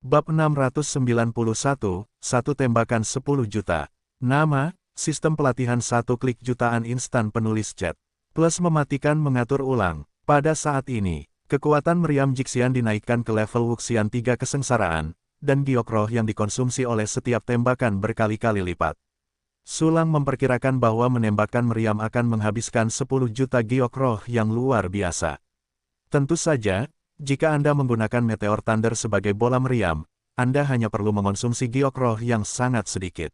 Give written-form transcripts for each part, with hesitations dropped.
Bab 691, satu tembakan 10 juta. Nama, sistem pelatihan satu klik jutaan instan penulis chat. Plus mematikan mengatur ulang. Pada saat ini, kekuatan meriam Jixian dinaikkan ke level Wuxian 3 kesengsaraan, dan giok roh yang dikonsumsi oleh setiap tembakan berkali-kali lipat. Sulang memperkirakan bahwa menembakkan meriam akan menghabiskan 10 juta giok roh yang luar biasa. Tentu saja, jika Anda menggunakan Meteor Thunder sebagai bola meriam, Anda hanya perlu mengonsumsi giok roh yang sangat sedikit.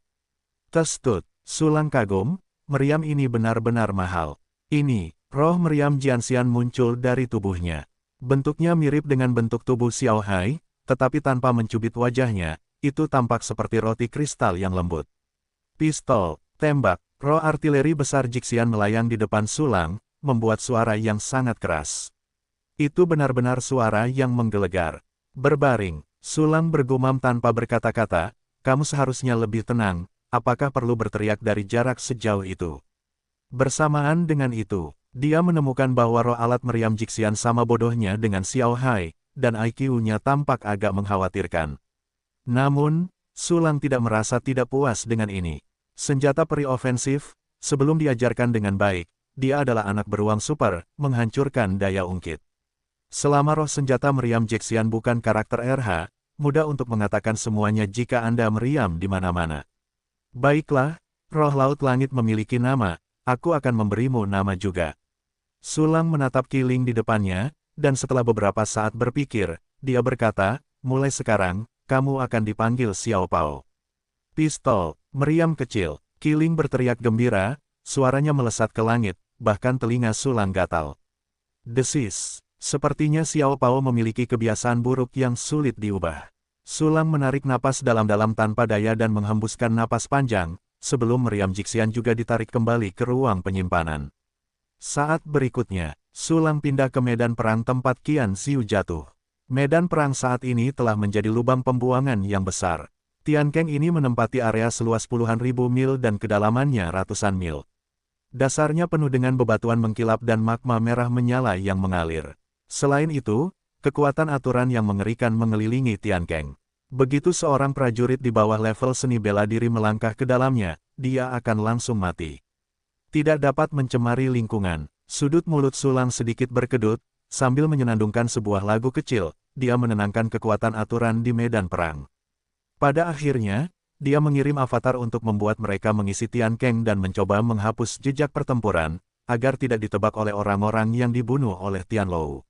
Testut, Sulang kagum, meriam ini benar-benar mahal. Ini, roh meriam Jianxian muncul dari tubuhnya. Bentuknya mirip dengan bentuk tubuh Xiao Hai, tetapi tanpa mencubit wajahnya, itu tampak seperti roti kristal yang lembut. Pistol, tembak, roh artileri besar Jixian melayang di depan Sulang, membuat suara yang sangat keras. Itu benar-benar suara yang menggelegar. Berbaring, Sulang bergumam tanpa berkata-kata, kamu seharusnya lebih tenang, apakah perlu berteriak dari jarak sejauh itu? Bersamaan dengan itu, dia menemukan bahwa roh alat meriam Jixian sama bodohnya dengan Xiao Hai, dan IQ-nya tampak agak mengkhawatirkan. Namun, Sulang tidak merasa tidak puas dengan ini. Senjata peri ofensif, sebelum diajarkan dengan baik, dia adalah anak beruang super, menghancurkan daya ungkit. Selama roh senjata meriam Jixian bukan karakter RH, mudah untuk mengatakan semuanya jika Anda meriam di mana-mana. Baiklah, roh laut langit memiliki nama, aku akan memberimu nama juga. Sulang menatap Qiling di depannya, dan setelah beberapa saat berpikir, dia berkata, mulai sekarang, kamu akan dipanggil Xiao Pao. Pistol, meriam kecil, Qiling berteriak gembira, suaranya melesat ke langit, bahkan telinga Sulang gatal. Desis. Sepertinya Xiao Pao memiliki kebiasaan buruk yang sulit diubah. Sulang menarik napas dalam-dalam tanpa daya dan menghembuskan napas panjang, sebelum meriam Jixian juga ditarik kembali ke ruang penyimpanan. Saat berikutnya, Sulang pindah ke medan perang tempat Qian Xiu jatuh. Medan perang saat ini telah menjadi lubang pembuangan yang besar. Tiankeng ini menempati area seluas puluhan ribu mil dan kedalamannya ratusan mil. Dasarnya penuh dengan bebatuan mengkilap dan magma merah menyala yang mengalir. Selain itu, kekuatan aturan yang mengerikan mengelilingi Tiankeng. Begitu seorang prajurit di bawah level seni bela diri melangkah ke dalamnya, dia akan langsung mati. Tidak dapat mencemari lingkungan. Sudut mulut Sulang sedikit berkedut, sambil menyenandungkan sebuah lagu kecil, dia menenangkan kekuatan aturan di medan perang. Pada akhirnya, dia mengirim avatar untuk membuat mereka mengisi Tiankeng dan mencoba menghapus jejak pertempuran, agar tidak ditebak oleh orang-orang yang dibunuh oleh Tianlou.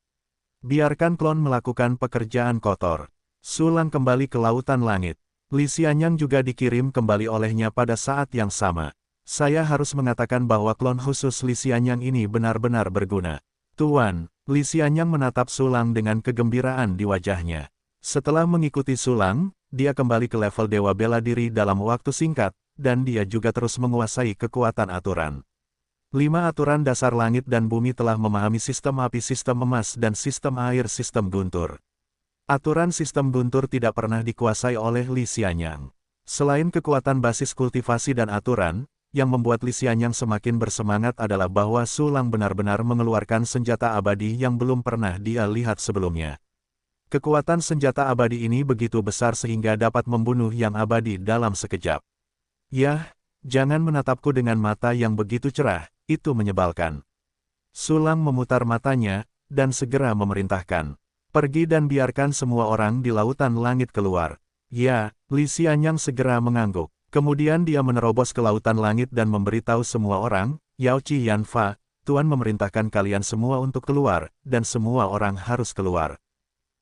Biarkan klon melakukan pekerjaan kotor. Sulang kembali ke lautan langit. Li Xianyang juga dikirim kembali olehnya pada saat yang sama. Saya harus mengatakan bahwa klon khusus Li Xianyang ini benar-benar berguna. Tuan, Li Xianyang menatap Sulang dengan kegembiraan di wajahnya. Setelah mengikuti Sulang, dia kembali ke level Dewa Bela Diri dalam waktu singkat, dan dia juga terus menguasai kekuatan aturan. 5 aturan dasar langit dan bumi telah memahami sistem api, sistem emas, dan sistem air, sistem guntur. Aturan sistem guntur tidak pernah dikuasai oleh Li Xianyang. Selain kekuatan basis kultivasi dan aturan, yang membuat Li Xianyang semakin bersemangat adalah bahwa Sulang benar-benar mengeluarkan senjata abadi yang belum pernah dia lihat sebelumnya. Kekuatan senjata abadi ini begitu besar sehingga dapat membunuh yang abadi dalam sekejap. Yah, jangan menatapku dengan mata yang begitu cerah. Itu menyebalkan. Sulang memutar matanya, dan segera memerintahkan. Pergi dan biarkan semua orang di lautan langit keluar. Ya, Li Xianyang segera mengangguk. Kemudian dia menerobos ke lautan langit dan memberitahu semua orang, Yao Qi Yanfa, Tuan memerintahkan kalian semua untuk keluar, dan semua orang harus keluar.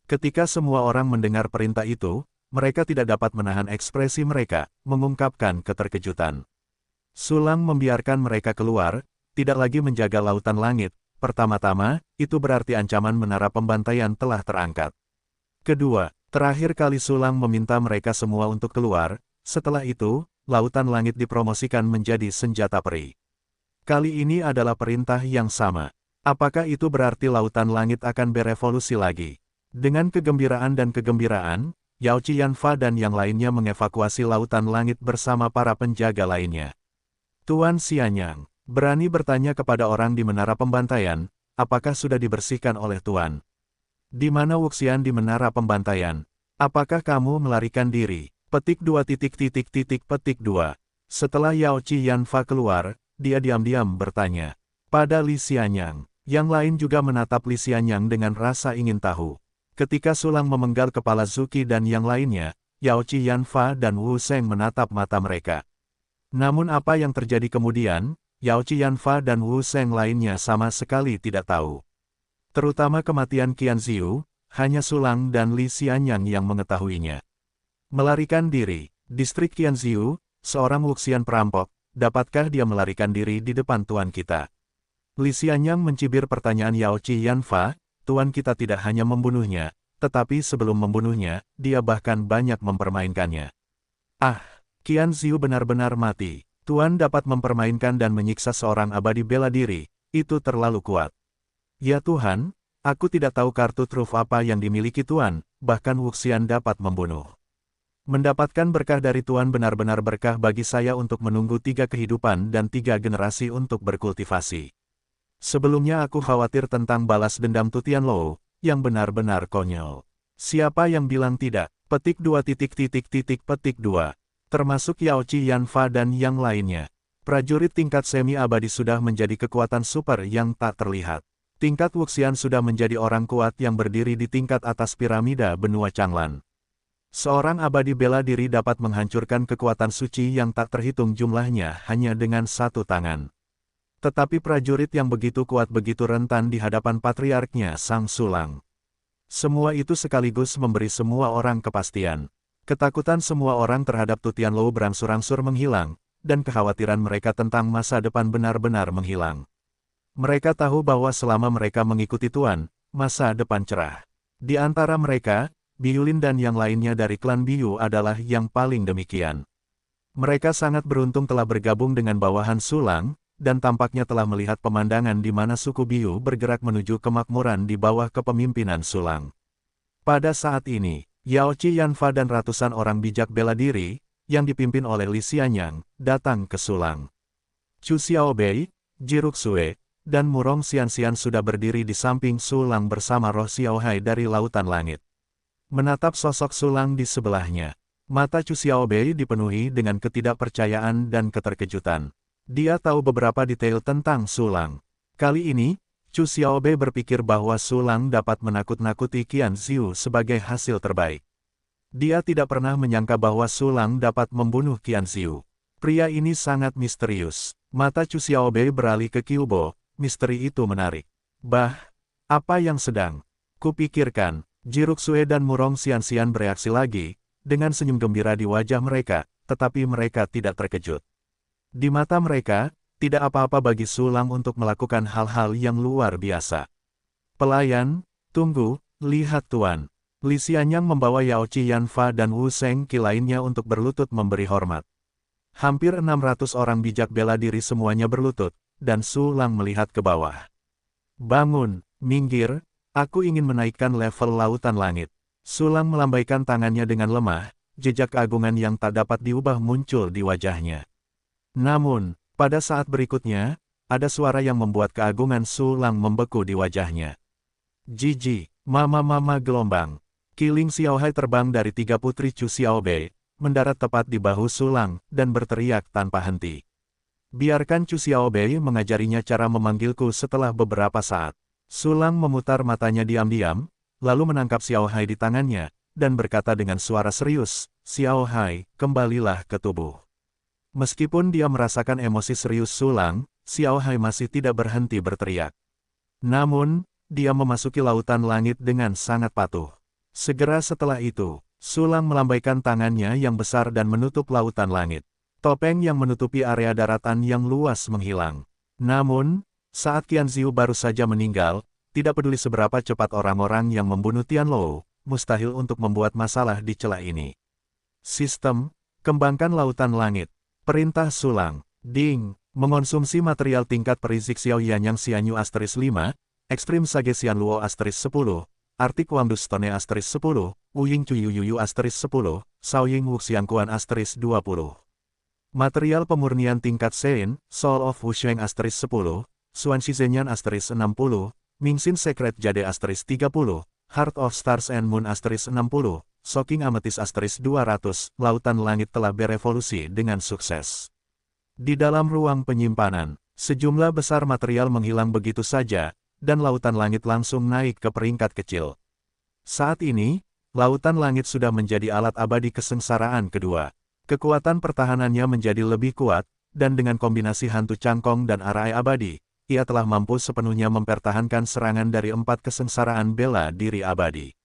Ketika semua orang mendengar perintah itu, mereka tidak dapat menahan ekspresi mereka, mengungkapkan keterkejutan. Sulang membiarkan mereka keluar, tidak lagi menjaga lautan langit. Pertama-tama, itu berarti ancaman menara pembantaian telah terangkat. Kedua, terakhir kali Sulang meminta mereka semua untuk keluar, setelah itu, lautan langit dipromosikan menjadi senjata peri. Kali ini adalah perintah yang sama. Apakah itu berarti lautan langit akan berevolusi lagi? Dengan kegembiraan dan kegembiraan, Yao Qi Yanfa dan yang lainnya mengevakuasi lautan langit bersama para penjaga lainnya. Tuan Xianyang, berani bertanya kepada orang di menara pembantaian, apakah sudah dibersihkan oleh Tuan? Di mana Wuxian di menara pembantaian? Apakah kamu melarikan diri? Petik 2 petik 2. Setelah Yao Qi Yanfa keluar, dia diam-diam bertanya pada Li Xianyang. Yang lain juga menatap Li Xianyang dengan rasa ingin tahu. Ketika Sulang memenggal kepala Zuki dan yang lainnya, Yao Qi Yanfa dan Wu Sheng menatap mata mereka. Namun apa yang terjadi kemudian, Yao Qi Yanfa dan Wu Sheng lainnya sama sekali tidak tahu. Terutama kematian Qian Ziyu, hanya Sulang dan Li Xianyang yang mengetahuinya. Melarikan diri, distrik Qian Ziyu, seorang Wuxian perampok, dapatkah dia melarikan diri di depan tuan kita? Li Xianyang mencibir pertanyaan Yao Qi Yanfa, tuan kita tidak hanya membunuhnya, tetapi sebelum membunuhnya, dia bahkan banyak mempermainkannya. Ah, Qian Ziyu benar-benar mati. Tuan dapat mempermainkan dan menyiksa seorang abadi bela diri, itu terlalu kuat. Ya Tuhan, aku tidak tahu kartu truf apa yang dimiliki Tuan, bahkan Wuxian dapat membunuh. Mendapatkan berkah dari Tuan benar-benar berkah bagi saya untuk menunggu 3 kehidupan dan 3 generasi untuk berkultivasi. Sebelumnya aku khawatir tentang balas dendam Tutian Lou, yang benar-benar konyol. Siapa yang bilang tidak? Petik 2 petik 2. Termasuk Yao Qi Yanfa dan yang lainnya. Prajurit tingkat semi-abadi sudah menjadi kekuatan super yang tak terlihat. Tingkat Wuxian sudah menjadi orang kuat yang berdiri di tingkat atas piramida benua Changlan. Seorang abadi bela diri dapat menghancurkan kekuatan suci yang tak terhitung jumlahnya hanya dengan satu tangan. Tetapi prajurit yang begitu kuat begitu rentan di hadapan patriarknya Sang Sulang. Semua itu sekaligus memberi semua orang kepastian. Ketakutan semua orang terhadap Tutian Lou berangsur-angsur menghilang, dan kekhawatiran mereka tentang masa depan benar-benar menghilang. Mereka tahu bahwa selama mereka mengikuti Tuan, masa depan cerah. Di antara mereka, Biulin dan yang lainnya dari klan Biu adalah yang paling demikian. Mereka sangat beruntung telah bergabung dengan bawahan Sulang, dan tampaknya telah melihat pemandangan di mana suku Biu bergerak menuju kemakmuran di bawah kepemimpinan Sulang. Pada saat ini, Yao Qi Yanfa dan ratusan orang bijak bela diri, yang dipimpin oleh Li Xianyang, datang ke Sulang. Chu Xiaobei, Ji Ruxue, dan Murong Xianxian sudah berdiri di samping Sulang bersama Roh Xiaohai dari Lautan Langit. Menatap sosok Sulang di sebelahnya, mata Chu Xiaobei dipenuhi dengan ketidakpercayaan dan keterkejutan. Dia tahu beberapa detail tentang Sulang. Kali ini, Chu Xiaobei berpikir bahwa Sulang dapat menakut-nakuti Qian Ziyu sebagai hasil terbaik. Dia tidak pernah menyangka bahwa Sulang dapat membunuh Qian Ziyu. Pria ini sangat misterius. Mata Chu Xiaobei beralih ke Qiubo. Misteri itu menarik. Bah, apa yang sedang kupikirkan? Ji Ruxue dan Murong Xianxian bereaksi lagi, dengan senyum gembira di wajah mereka, tetapi mereka tidak terkejut. Di mata mereka, tidak apa-apa bagi Sulang untuk melakukan hal-hal yang luar biasa. Pelayan, tunggu, lihat Tuan. Li Xianyang membawa Yao Qi Yanfa dan Wu Sheng Qi lainnya untuk berlutut memberi hormat. Hampir 600 orang bijak bela diri semuanya berlutut, dan Sulang melihat ke bawah. Bangun, minggir, aku ingin menaikkan level Lautan Langit. Sulang melambaikan tangannya dengan lemah, jejak keagungan yang tak dapat diubah muncul di wajahnya. Namun, pada saat berikutnya, ada suara yang membuat keagungan Sulang membeku di wajahnya. Jiji, mama-mama gelombang. Qiling Xiaohai terbang dari 3 putri Chu Xiaobei, mendarat tepat di bahu Sulang, dan berteriak tanpa henti. Biarkan Chu Xiaobei mengajarinya cara memanggilku setelah beberapa saat. Sulang memutar matanya diam-diam, lalu menangkap Xiaohai di tangannya, dan berkata dengan suara serius, Xiaohai, kembalilah ke tubuh. Meskipun dia merasakan emosi serius Sulang, Xiaohai masih tidak berhenti berteriak. Namun, dia memasuki Lautan Langit dengan sangat patuh. Segera setelah itu, Sulang melambaikan tangannya yang besar dan menutup Lautan Langit. Topeng yang menutupi area daratan yang luas menghilang. Namun, saat Qian Ziyu baru saja meninggal, tidak peduli seberapa cepat orang-orang yang membunuh Tian Lou, mustahil untuk membuat masalah di celah ini. Sistem, kembangkan Lautan Langit. Perintah Sulang. Ding, mengonsumsi material tingkat perizik Xiao Yanyang Xianyu Asteris 5, Ekstrim Sage Xian Luo Asteris 10, Arctic Wangdus Stone Asteris 10, Wuying Cuyu Yuyu Asteris 10, Shaoying Wuxian Kuan Asteris 20. Material pemurnian tingkat Sein, Soul of Wusheng Asteris 10, Xuan Shizhenyan Asteris 60, Mingxin Secret Jade Asteris 30, Heart of Stars and Moon Asteris 60, Shocking Amethyst Asterisk 200, lautan langit telah berevolusi dengan sukses. Di dalam ruang penyimpanan, sejumlah besar material menghilang begitu saja, dan lautan langit langsung naik ke peringkat kecil. Saat ini, lautan langit sudah menjadi alat abadi kesengsaraan kedua. Kekuatan pertahanannya menjadi lebih kuat, dan dengan kombinasi hantu cangkong dan arai abadi, ia telah mampu sepenuhnya mempertahankan serangan dari 4 kesengsaraan bela diri abadi.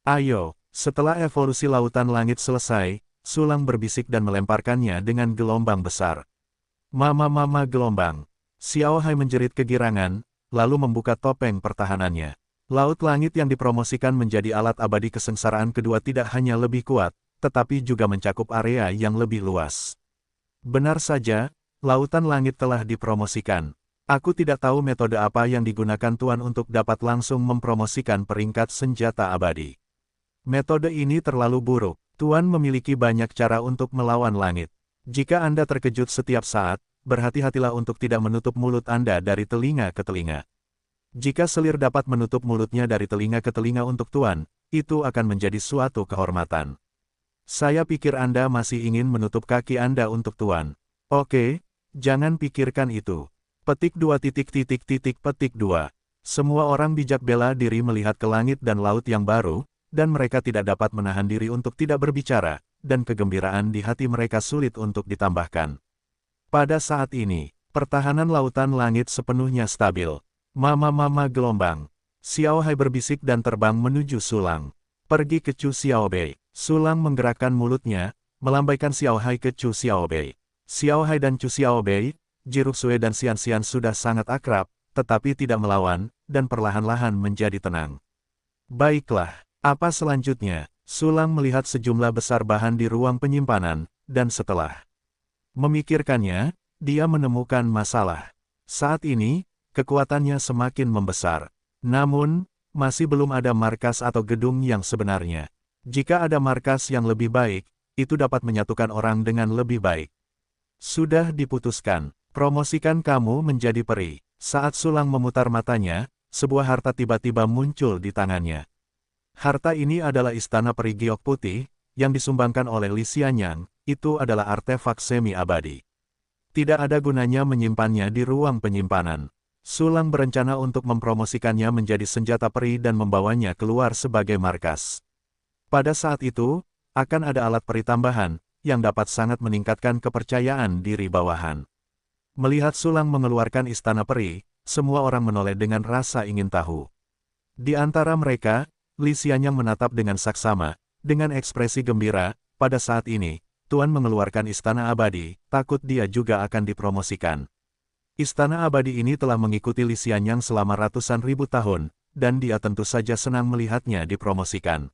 Ayo, setelah evolusi lautan langit selesai, Sulang berbisik dan melemparkannya dengan gelombang besar. Mama gelombang. Xiao Hai menjerit kegirangan, lalu membuka topeng pertahanannya. Laut langit yang dipromosikan menjadi alat abadi kesengsaraan kedua tidak hanya lebih kuat, tetapi juga mencakup area yang lebih luas. Benar saja, lautan langit telah dipromosikan. Aku tidak tahu metode apa yang digunakan Tuan untuk dapat langsung mempromosikan peringkat senjata abadi. Metode ini terlalu buruk. Tuan memiliki banyak cara untuk melawan langit. Jika Anda terkejut setiap saat, berhati-hatilah untuk tidak menutup mulut Anda dari telinga ke telinga. Jika selir dapat menutup mulutnya dari telinga ke telinga untuk Tuan, itu akan menjadi suatu kehormatan. Saya pikir Anda masih ingin menutup kaki Anda untuk Tuan. Oke, jangan pikirkan itu. Petik 2 petik 2. Semua orang bijak bela diri melihat ke langit dan laut yang baru, dan mereka tidak dapat menahan diri untuk tidak berbicara, dan kegembiraan di hati mereka sulit untuk ditambahkan. Pada saat ini, pertahanan lautan langit sepenuhnya stabil. Mama gelombang. Xiao Hai berbisik dan terbang menuju Sulang. Pergi ke Chu Xiaobei. Sulang menggerakkan mulutnya, melambaikan Xiao Hai ke Chu Xiaobei. Xiao Hai dan Chu Xiaobei, Jiruxue dan Xian sudah sangat akrab, tetapi tidak melawan, dan perlahan-lahan menjadi tenang. Baiklah. Apa selanjutnya? Sulang melihat sejumlah besar bahan di ruang penyimpanan, dan setelah memikirkannya, dia menemukan masalah. Saat ini, kekuatannya semakin membesar. Namun, masih belum ada markas atau gedung yang sebenarnya. Jika ada markas yang lebih baik, itu dapat menyatukan orang dengan lebih baik. Sudah diputuskan, promosikan kamu menjadi peri. Saat Sulang memutar matanya, sebuah harta tiba-tiba muncul di tangannya. Harta ini adalah Istana Peri Giok Putih, yang disumbangkan oleh Li Xianyang, itu adalah artefak semi-abadi. Tidak ada gunanya menyimpannya di ruang penyimpanan. Sulang berencana untuk mempromosikannya menjadi senjata peri dan membawanya keluar sebagai markas. Pada saat itu, akan ada alat peri tambahan, yang dapat sangat meningkatkan kepercayaan diri bawahan. Melihat Sulang mengeluarkan Istana Peri, semua orang menoleh dengan rasa ingin tahu. Di antara mereka, Li Xianyang menatap dengan saksama, dengan ekspresi gembira. Pada saat ini, Tuan mengeluarkan Istana Abadi, takut dia juga akan dipromosikan. Istana Abadi ini telah mengikuti Li Xianyang selama ratusan ribu tahun, dan dia tentu saja senang melihatnya dipromosikan.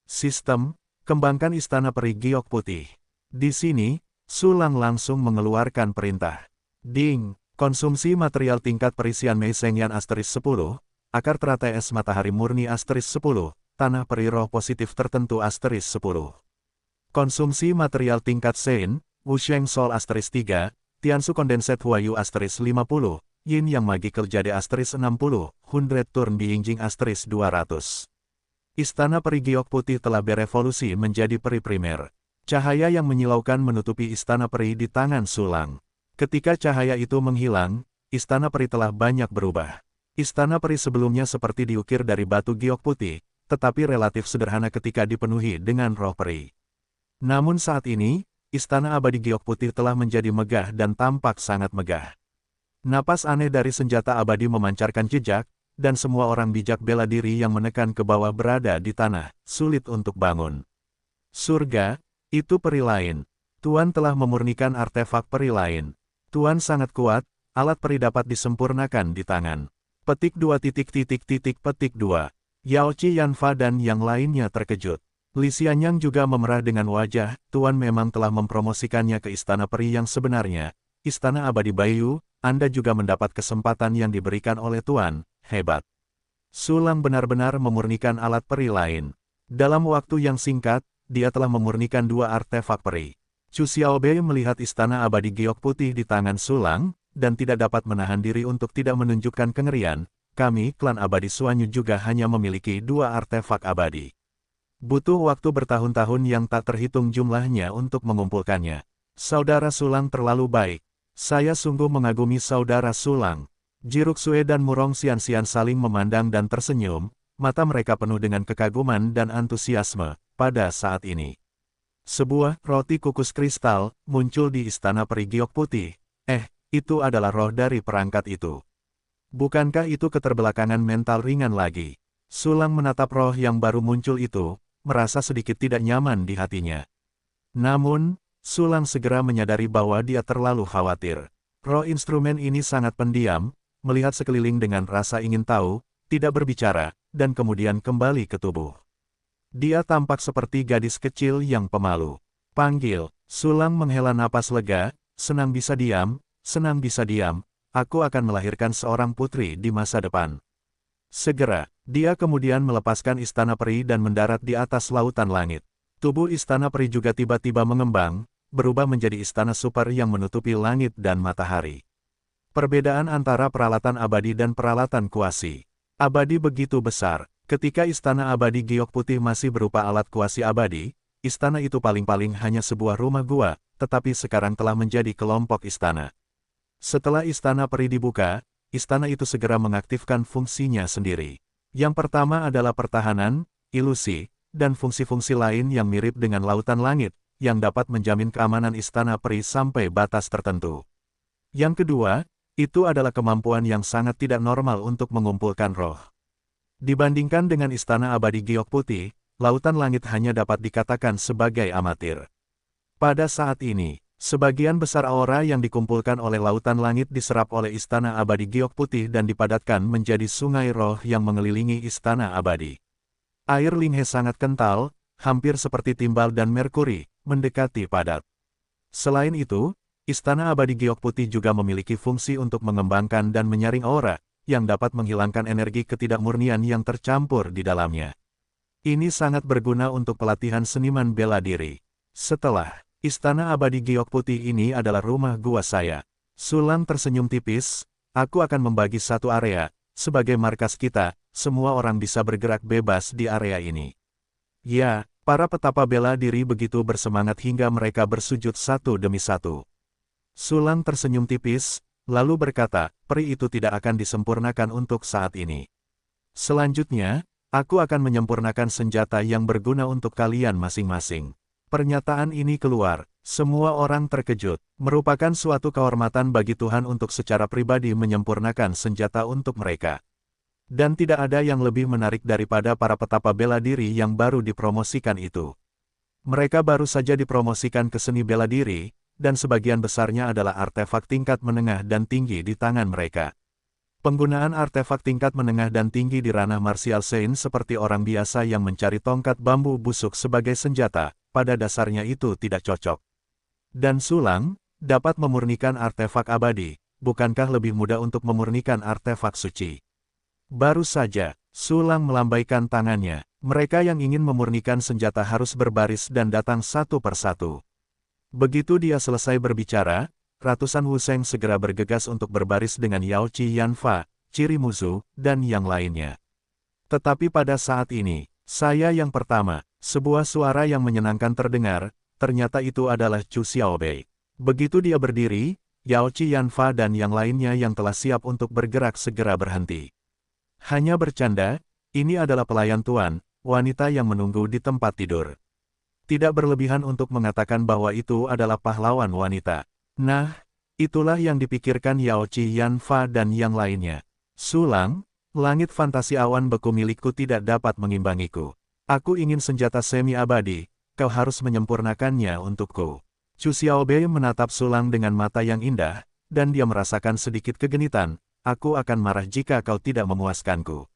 Sistem, kembangkan Istana Peri Giok Putih. Di sini, Sulang langsung mengeluarkan perintah. Ding, konsumsi material tingkat perisian Mei Shengyan Asteris 10, akar teratai es matahari murni Asteris 10, tanah peri roh positif tertentu Asteris 10. Konsumsi material tingkat Sein, Wusheng Sol Asteris 3, Tiansu Kondenset Huayu Asteris 50, Yin Yang Magical Jade Asteris 60, Hundred Turn Biingjing Asteris 200. Istana Peri Giok Putih telah berevolusi menjadi peri primer. Cahaya yang menyilaukan menutupi Istana Peri di tangan Sulang. Ketika cahaya itu menghilang, Istana Peri telah banyak berubah. Istana Peri sebelumnya seperti diukir dari batu giok putih, tetapi relatif sederhana ketika dipenuhi dengan roh peri. Namun saat ini, Istana Abadi Giok Putih telah menjadi megah dan tampak sangat megah. Napas aneh dari senjata abadi memancarkan jejak, dan semua orang bijak bela diri yang menekan ke bawah berada di tanah, sulit untuk bangun. Surga, itu peri lain. Tuan telah memurnikan artefak peri lain. Tuan sangat kuat, alat peri dapat disempurnakan di tangan. Petik 2 petik 2. Yao Qi Yanfa dan yang lainnya terkejut. Li Xianyang juga memerah dengan wajah. Tuan memang telah mempromosikannya ke Istana Peri yang sebenarnya. Istana Abadi Bayu, Anda juga mendapat kesempatan yang diberikan oleh Tuan, hebat. Sulang benar-benar memurnikan alat peri lain. Dalam waktu yang singkat, dia telah memurnikan 2 artefak peri. Chu Xiaobei melihat Istana Abadi Giok Putih di tangan Sulang, dan tidak dapat menahan diri untuk tidak menunjukkan kengerian. Kami, klan abadi Suanyu juga hanya memiliki 2 artefak abadi. Butuh waktu bertahun-tahun yang tak terhitung jumlahnya untuk mengumpulkannya. Saudara Sulang terlalu baik. Saya sungguh mengagumi saudara Sulang. Jiruksue dan Murong Xianxian saling memandang dan tersenyum, mata mereka penuh dengan kekaguman dan antusiasme pada saat ini. Sebuah roti kukus kristal muncul di istana peri giok putih. Itu adalah roh dari perangkat itu. Bukankah itu keterbelakangan mental ringan lagi? Sulang menatap roh yang baru muncul itu, merasa sedikit tidak nyaman di hatinya. Namun, Sulang segera menyadari bahwa dia terlalu khawatir. Roh instrumen ini sangat pendiam, melihat sekeliling dengan rasa ingin tahu, tidak berbicara, dan kemudian kembali ke tubuh. Dia tampak seperti gadis kecil yang pemalu. Panggil, Sulang menghela napas lega, senang bisa diam, aku akan melahirkan seorang putri di masa depan. Segera, dia kemudian melepaskan istana peri dan mendarat di atas lautan langit. Tubuh istana peri juga tiba-tiba mengembang, berubah menjadi istana super yang menutupi langit dan matahari. Perbedaan antara peralatan abadi dan peralatan kuasi. Abadi begitu besar, ketika istana abadi giok putih masih berupa alat kuasi abadi, istana itu paling-paling hanya sebuah rumah gua, tetapi sekarang telah menjadi kelompok istana. Setelah istana peri dibuka, istana itu segera mengaktifkan fungsinya sendiri. Yang pertama adalah pertahanan, ilusi, dan fungsi-fungsi lain yang mirip dengan lautan langit, yang dapat menjamin keamanan istana peri sampai batas tertentu. Yang kedua, itu adalah kemampuan yang sangat tidak normal untuk mengumpulkan roh. Dibandingkan dengan istana abadi giok putih, lautan langit hanya dapat dikatakan sebagai amatir. Pada saat ini, sebagian besar aura yang dikumpulkan oleh lautan langit diserap oleh istana abadi giok putih dan dipadatkan menjadi sungai roh yang mengelilingi istana abadi. Air Linghe sangat kental, hampir seperti timbal dan merkuri, mendekati padat. Selain itu, istana abadi giok putih juga memiliki fungsi untuk mengembangkan dan menyaring aura, yang dapat menghilangkan energi ketidakmurnian yang tercampur di dalamnya. Ini sangat berguna untuk pelatihan seniman bela diri. Setelah istana abadi giok putih ini adalah rumah gua saya. Sulang tersenyum tipis, aku akan membagi satu area, sebagai markas kita, semua orang bisa bergerak bebas di area ini. Ya, para petapa bela diri begitu bersemangat hingga mereka bersujud satu demi satu. Sulang tersenyum tipis, lalu berkata, peri itu tidak akan disempurnakan untuk saat ini. Selanjutnya, aku akan menyempurnakan senjata yang berguna untuk kalian masing-masing. Pernyataan ini keluar, semua orang terkejut, merupakan suatu kehormatan bagi Tuhan untuk secara pribadi menyempurnakan senjata untuk mereka. Dan tidak ada yang lebih menarik daripada para petapa bela diri yang baru dipromosikan itu. Mereka baru saja dipromosikan ke seni bela diri, dan sebagian besarnya adalah artefak tingkat menengah dan tinggi di tangan mereka. Penggunaan artefak tingkat menengah dan tinggi di ranah martial Sein seperti orang biasa yang mencari tongkat bambu busuk sebagai senjata, pada dasarnya itu tidak cocok. Dan Sulang dapat memurnikan artefak abadi, bukankah lebih mudah untuk memurnikan artefak suci? Baru saja, Sulang melambaikan tangannya, mereka yang ingin memurnikan senjata harus berbaris dan datang satu persatu. Begitu dia selesai berbicara, ratusan Wuseng segera bergegas untuk berbaris dengan Yao Qi Yanfa, Ciri Muzu, dan yang lainnya. Tetapi pada saat ini, saya yang pertama, sebuah suara yang menyenangkan terdengar, ternyata itu adalah Chu Xiaobei. Begitu dia berdiri, Yao Qi Yanfa dan yang lainnya yang telah siap untuk bergerak segera berhenti. Hanya bercanda, ini adalah pelayan tuan, wanita yang menunggu di tempat tidur. Tidak berlebihan untuk mengatakan bahwa itu adalah pahlawan wanita. Nah, itulah yang dipikirkan Yao Qi Yanfa dan yang lainnya. Sulang, langit fantasi awan beku milikku tidak dapat mengimbangiku. Aku ingin senjata semi-abadi, kau harus menyempurnakannya untukku. Chu Xiaobei menatap Sulang dengan mata yang indah, dan dia merasakan sedikit kegenitan, aku akan marah jika kau tidak memuaskanku.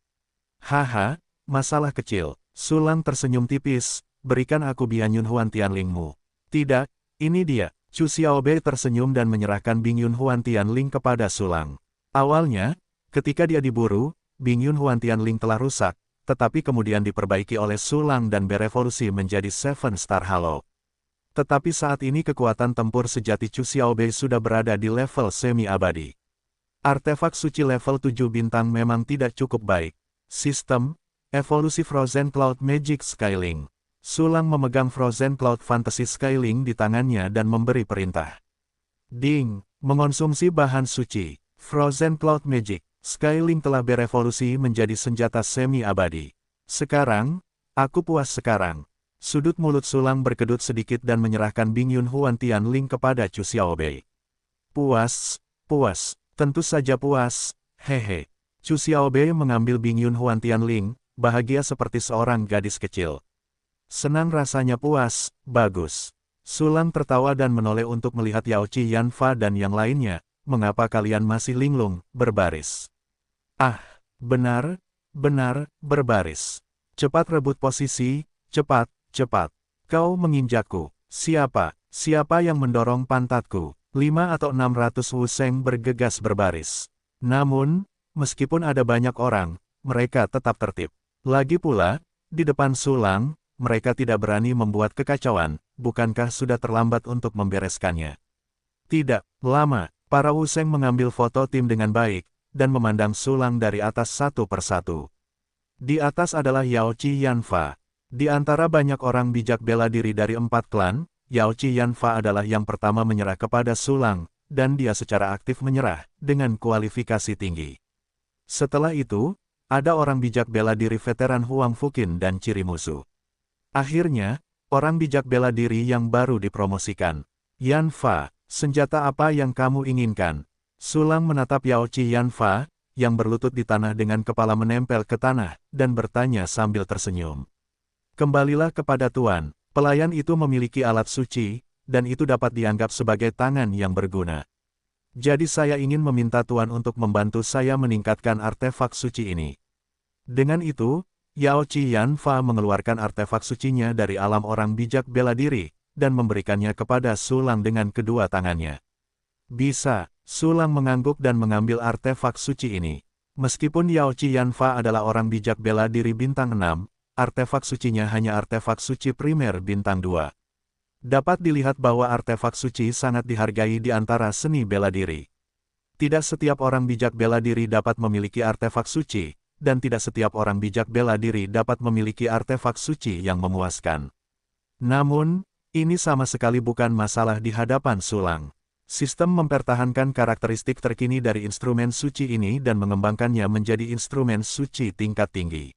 Haha, masalah kecil. Sulang tersenyum tipis, berikan aku Bianyun Huan Tianlingmu. Tidak, ini dia. Chu Xiaobei tersenyum dan menyerahkan Bingyun Huan Tianling kepada Sulang. Awalnya, ketika dia diburu, Bingyun Huan Tianling telah rusak, tetapi kemudian diperbaiki oleh Sulang dan berevolusi menjadi Seven Star Halo. Tetapi saat ini kekuatan tempur sejati Chu Xiaobei sudah berada di level semi-abadi. Artefak suci level 7 bintang memang tidak cukup baik. Sistem Evolusi Frozen Cloud Magic Skyling. Sulang memegang Frozen Cloud Fantasy Scaling di tangannya dan memberi perintah. Ding, mengonsumsi bahan suci. Frozen Cloud Magic, Scaling telah berevolusi menjadi senjata semi-abadi. Sekarang, aku puas sekarang. Sudut mulut Sulang berkedut sedikit dan menyerahkan Bingyun Huan Tianling kepada Chu Xiaobei. Puas, puas, tentu saja puas, hehe. Chu Xiaobei mengambil Bingyun Huan Tianling, bahagia seperti seorang gadis kecil. Senang rasanya puas, bagus. Sulang tertawa dan menoleh untuk melihat Yao Qi Yanfa dan yang lainnya. Mengapa kalian masih linglung, berbaris? Ah, benar, berbaris. Cepat rebut posisi, cepat, cepat. Kau menginjakku. Siapa yang mendorong pantatku? 5 atau 600 Wuseng bergegas berbaris. Namun, meskipun ada banyak orang, mereka tetap tertib. Lagi pula, di depan Sulang, mereka tidak berani membuat kekacauan, bukankah sudah terlambat untuk membereskannya? Tidak lama, para Wuseng mengambil foto tim dengan baik, dan memandang Sulang dari atas satu persatu. Di atas adalah Yao Qi Yanfa. Di antara banyak orang bijak bela diri dari 4 klan, Yao Qi Yanfa adalah yang pertama menyerah kepada Sulang, dan dia secara aktif menyerah, dengan kualifikasi tinggi. Setelah itu, ada orang bijak bela diri veteran Huang Fuqin dan ciri musuh. Akhirnya, orang bijak bela diri yang baru dipromosikan. Yanfa, senjata apa yang kamu inginkan? Sulang menatap Yao Qi Yanfa, yang berlutut di tanah dengan kepala menempel ke tanah, dan bertanya sambil tersenyum. Kembalilah kepada Tuan, pelayan itu memiliki alat suci, dan itu dapat dianggap sebagai tangan yang berguna. Jadi saya ingin meminta Tuan untuk membantu saya meningkatkan artefak suci ini. Dengan itu, Yao Qi Yanfa mengeluarkan artefak sucinya dari alam orang bijak bela diri, dan memberikannya kepada Sulang dengan kedua tangannya. Bisa, Sulang mengangguk dan mengambil artefak suci ini. Meskipun Yao Qi Yanfa adalah orang bijak bela diri bintang 6, artefak sucinya hanya artefak suci primer bintang 2. Dapat dilihat bahwa artefak suci sangat dihargai di antara seni bela diri. Tidak setiap orang bijak bela diri dapat memiliki artefak suci, dan tidak setiap orang bijak bela diri dapat memiliki artefak suci yang memuaskan. Namun, ini sama sekali bukan masalah di hadapan Sulang. Sistem mempertahankan karakteristik terkini dari instrumen suci ini dan mengembangkannya menjadi instrumen suci tingkat tinggi.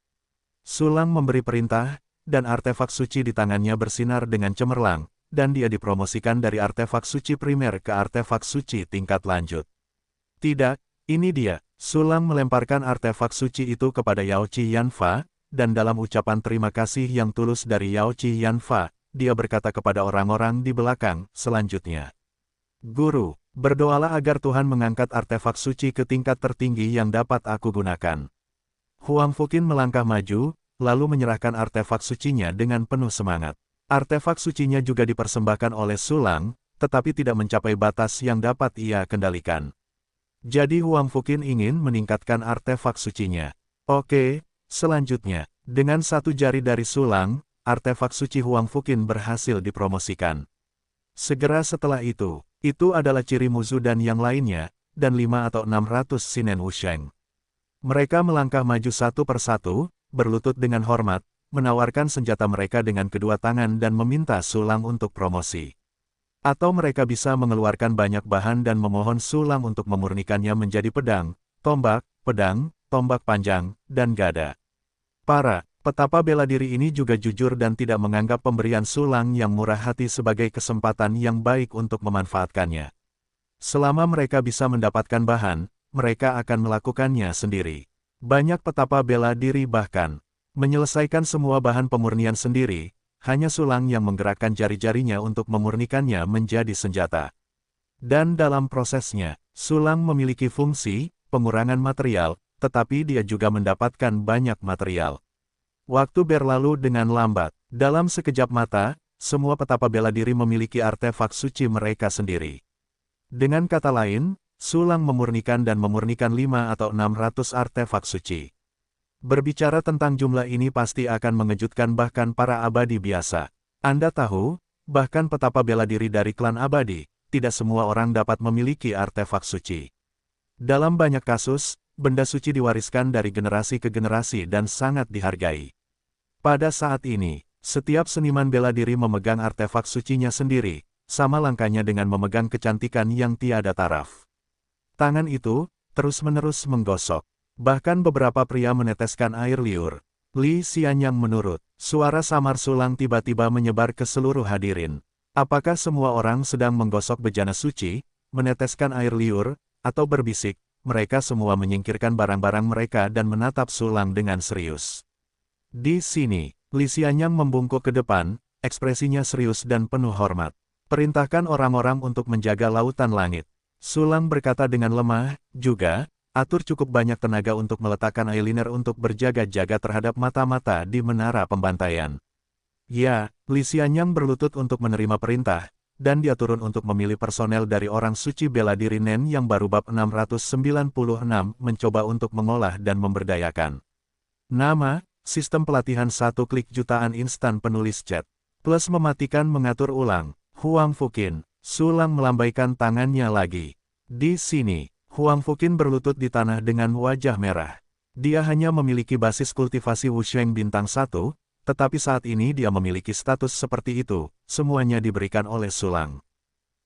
Sulang memberi perintah, dan artefak suci di tangannya bersinar dengan cemerlang, dan dia dipromosikan dari artefak suci primer ke artefak suci tingkat lanjut. Tidak, ini dia. Sulang melemparkan artefak suci itu kepada Yao Qi Yanfa, dan dalam ucapan terima kasih yang tulus dari Yao Qi Yanfa, dia berkata kepada orang-orang di belakang, selanjutnya. Guru, berdoalah agar Tuhan mengangkat artefak suci ke tingkat tertinggi yang dapat aku gunakan. Huang Fuqin melangkah maju, lalu menyerahkan artefak sucinya dengan penuh semangat. Artefak sucinya juga dipersembahkan oleh Sulang, tetapi tidak mencapai batas yang dapat ia kendalikan. Jadi Huang Fuqin ingin meningkatkan artefak sucinya. Oke, selanjutnya, dengan satu jari dari Sulang, artefak suci Huang Fuqin berhasil dipromosikan. Segera setelah itu adalah ciri musuh dan yang lainnya, dan 5 atau 600 Shinen Wusheng. Mereka melangkah maju satu persatu, berlutut dengan hormat, menawarkan senjata mereka dengan kedua tangan dan meminta Sulang untuk promosi. Atau mereka bisa mengeluarkan banyak bahan dan memohon Sulang untuk memurnikannya menjadi pedang, tombak panjang, dan gada. Para petapa bela diri ini juga jujur dan tidak menganggap pemberian Sulang yang murah hati sebagai kesempatan yang baik untuk memanfaatkannya. Selama mereka bisa mendapatkan bahan, mereka akan melakukannya sendiri. Banyak petapa bela diri bahkan menyelesaikan semua bahan pemurnian sendiri. Hanya Sulang yang menggerakkan jari-jarinya untuk memurnikannya menjadi senjata. Dan dalam prosesnya, Sulang memiliki fungsi pengurangan material, tetapi dia juga mendapatkan banyak material. Waktu berlalu dengan lambat. Dalam sekejap mata, semua petapa bela diri memiliki artefak suci mereka sendiri. Dengan kata lain, Sulang memurnikan 5 atau 600 artefak suci. Berbicara tentang jumlah ini pasti akan mengejutkan bahkan para abadi biasa. Anda tahu, bahkan petapa bela diri dari klan abadi, tidak semua orang dapat memiliki artefak suci. Dalam banyak kasus, benda suci diwariskan dari generasi ke generasi dan sangat dihargai. Pada saat ini, Setiap seniman bela diri memegang artefak sucinya sendiri, sama langkahnya dengan memegang kecantikan yang tiada taraf. Tangan itu terus-menerus menggosok. Bahkan beberapa pria meneteskan air liur. Li Xianyang menurut. Suara samar Sulang tiba-tiba menyebar ke seluruh hadirin. Apakah semua orang sedang menggosok bejana suci, meneteskan air liur, atau berbisik? Mereka semua menyingkirkan barang-barang mereka dan menatap Sulang dengan serius. Di sini, Li Xianyang membungkuk ke depan, ekspresinya serius dan penuh hormat. Perintahkan orang-orang untuk menjaga lautan langit. Sulang berkata dengan lemah, juga, atur cukup banyak tenaga untuk meletakkan eyeliner untuk berjaga-jaga terhadap mata-mata di menara pembantaian. Ya, Li Xianyang berlutut untuk menerima perintah, dan dia turun untuk memilih personel dari orang suci bela diri Nen yang baru bab 696 mencoba untuk mengolah dan memberdayakan. Nama, sistem pelatihan 1 klik jutaan instan penulis chat. Plus mematikan mengatur ulang. Huang Fuqin. Sulang melambaikan tangannya lagi. Di sini, Huang Fuqin berlutut di tanah dengan wajah merah. Dia hanya memiliki basis kultivasi Wusheng bintang 1, tetapi saat ini dia memiliki status seperti itu, semuanya diberikan oleh Sulang.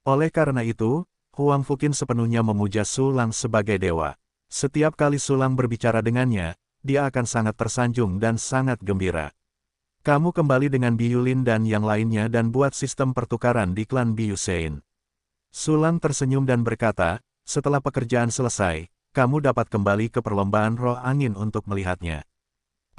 Oleh karena itu, Huang Fuqin sepenuhnya memuja Sulang sebagai dewa. Setiap kali Sulang berbicara dengannya, dia akan sangat tersanjung dan sangat gembira. Kamu kembali dengan Biyulin dan yang lainnya dan buat sistem pertukaran di klan Biyusein. Sulang tersenyum dan berkata, setelah pekerjaan selesai, kamu dapat kembali ke perlombaan roh angin untuk melihatnya.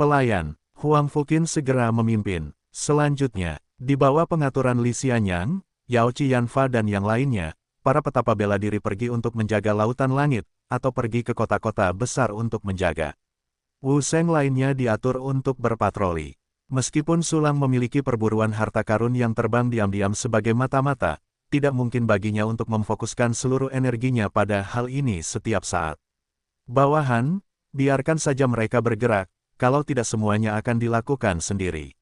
Pelayan, Huang Fuqin segera memimpin. Selanjutnya, di bawah pengaturan Li Xianyang, Yao Qianfa dan yang lainnya, para petapa bela diri pergi untuk menjaga lautan langit, atau pergi ke kota-kota besar untuk menjaga. Wu Sheng lainnya diatur untuk berpatroli. Meskipun Sulang memiliki perburuan harta karun yang terbang diam-diam sebagai mata-mata, tidak mungkin baginya untuk memfokuskan seluruh energinya pada hal ini setiap saat. Bawahan, biarkan saja mereka bergerak, kalau tidak semuanya akan dilakukan sendiri.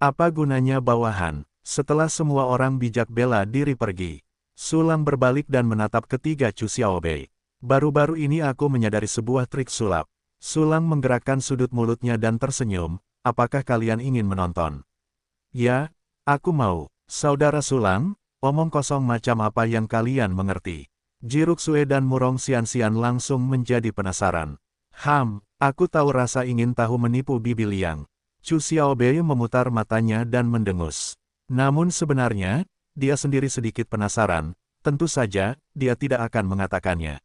Apa gunanya bawahan, setelah semua orang bijak bela diri pergi? Sulang berbalik dan menatap ketiga Chu Xiaobei. Baru-baru ini aku menyadari sebuah trik sulap. Sulang menggerakkan sudut mulutnya dan tersenyum, apakah kalian ingin menonton? Ya, aku mau. Saudara Sulang, omong kosong macam apa yang kalian mengerti? Jiruksue dan Murong Xianxian langsung menjadi penasaran. Aku tahu rasa ingin tahu menipu Bibi Liang. Chu Xiaobei memutar matanya dan mendengus. Namun sebenarnya, dia sendiri sedikit penasaran, tentu saja, dia tidak akan mengatakannya.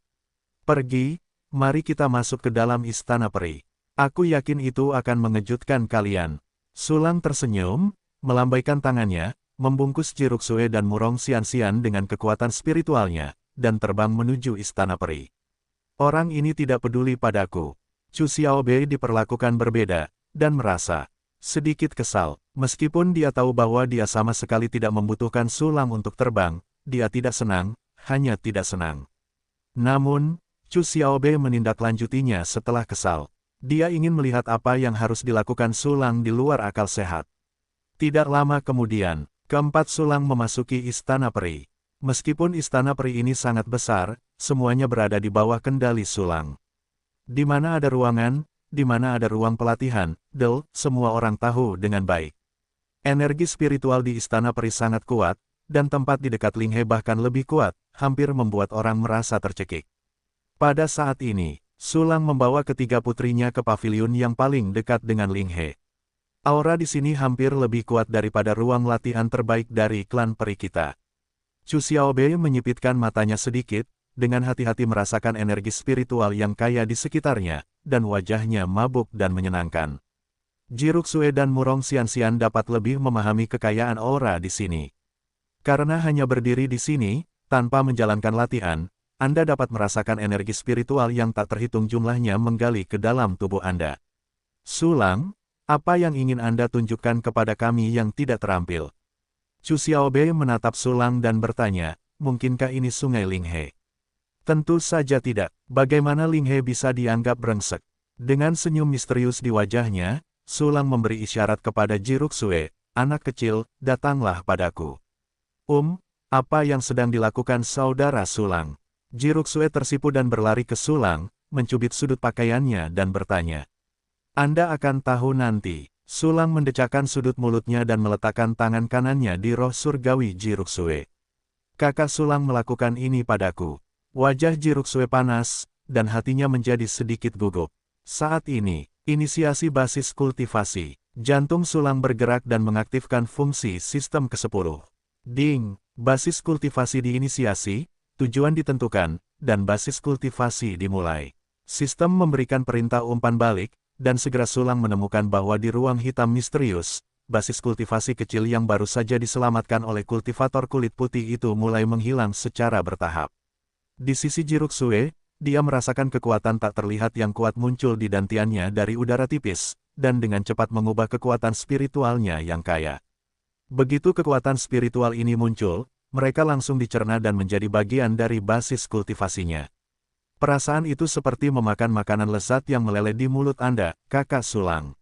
Pergi, mari kita masuk ke dalam istana peri. Aku yakin itu akan mengejutkan kalian. Sulang tersenyum, melambaikan tangannya, membungkus Jiruksue dan Murong Xianxian dengan kekuatan spiritualnya, dan terbang menuju istana peri. Orang ini tidak peduli padaku. Chu Xiaobei diperlakukan berbeda, dan merasa sedikit kesal. Meskipun dia tahu bahwa dia sama sekali tidak membutuhkan Sulang untuk terbang, dia tidak senang, hanya tidak senang. Namun, Chu Xiaobei menindaklanjutinya setelah kesal. Dia ingin melihat apa yang harus dilakukan Sulang di luar akal sehat. Tidak lama kemudian, keempat Sulang memasuki istana peri. Meskipun istana peri ini sangat besar, semuanya berada di bawah kendali Sulang. Di mana ada ruangan, di mana ada ruang pelatihan, semua orang tahu dengan baik. Energi spiritual di istana peri sangat kuat, dan tempat di dekat Ling He bahkan lebih kuat, hampir membuat orang merasa tercekik. Pada saat ini, Sulang membawa ketiga putrinya ke paviliun yang paling dekat dengan Ling He. Aura di sini hampir lebih kuat daripada ruang latihan terbaik dari klan peri kita. Chu Xiaobei menyipitkan matanya sedikit, dengan hati-hati merasakan energi spiritual yang kaya di sekitarnya, dan wajahnya mabuk dan menyenangkan. Jiruksue dan Murong Xianxian dapat lebih memahami kekayaan aura di sini. Karena hanya berdiri di sini, tanpa menjalankan latihan, Anda dapat merasakan energi spiritual yang tak terhitung jumlahnya menggali ke dalam tubuh Anda. Sulang, apa yang ingin Anda tunjukkan kepada kami yang tidak terampil? Chu Xiaobei menatap Sulang dan bertanya, mungkinkah ini sungai Ling He? Tentu saja tidak. Bagaimana Ling He bisa dianggap brengsek? Dengan senyum misterius di wajahnya, Sulang memberi isyarat kepada Jiruksue, anak kecil, datanglah padaku. Apa yang sedang dilakukan saudara Sulang? Jiruksue tersipu dan berlari ke Sulang, mencubit sudut pakaiannya dan bertanya. Anda akan tahu nanti. Sulang mendecakkan sudut mulutnya dan meletakkan tangan kanannya di roh surgawi Jiruksue. Kakak Sulang melakukan ini padaku. Wajah Jiruksue panas, dan hatinya menjadi sedikit gugup. Saat ini, inisiasi basis kultivasi. Jantung Sulang bergerak dan mengaktifkan fungsi sistem ke-10. Ding, basis kultivasi diinisiasi, tujuan ditentukan, dan basis kultivasi dimulai. Sistem memberikan perintah umpan balik, dan segera Sulang menemukan bahwa di ruang hitam misterius, basis kultivasi kecil yang baru saja diselamatkan oleh kultivator kulit putih itu mulai menghilang secara bertahap. Di sisi Jiruksue, dia merasakan kekuatan tak terlihat yang kuat muncul di dantiannya dari udara tipis, dan dengan cepat mengubah kekuatan spiritualnya yang kaya. Begitu kekuatan spiritual ini muncul, mereka langsung dicerna dan menjadi bagian dari basis kultivasinya. Perasaan itu seperti memakan makanan lezat yang meleleh di mulut Anda, Kakak Sulang.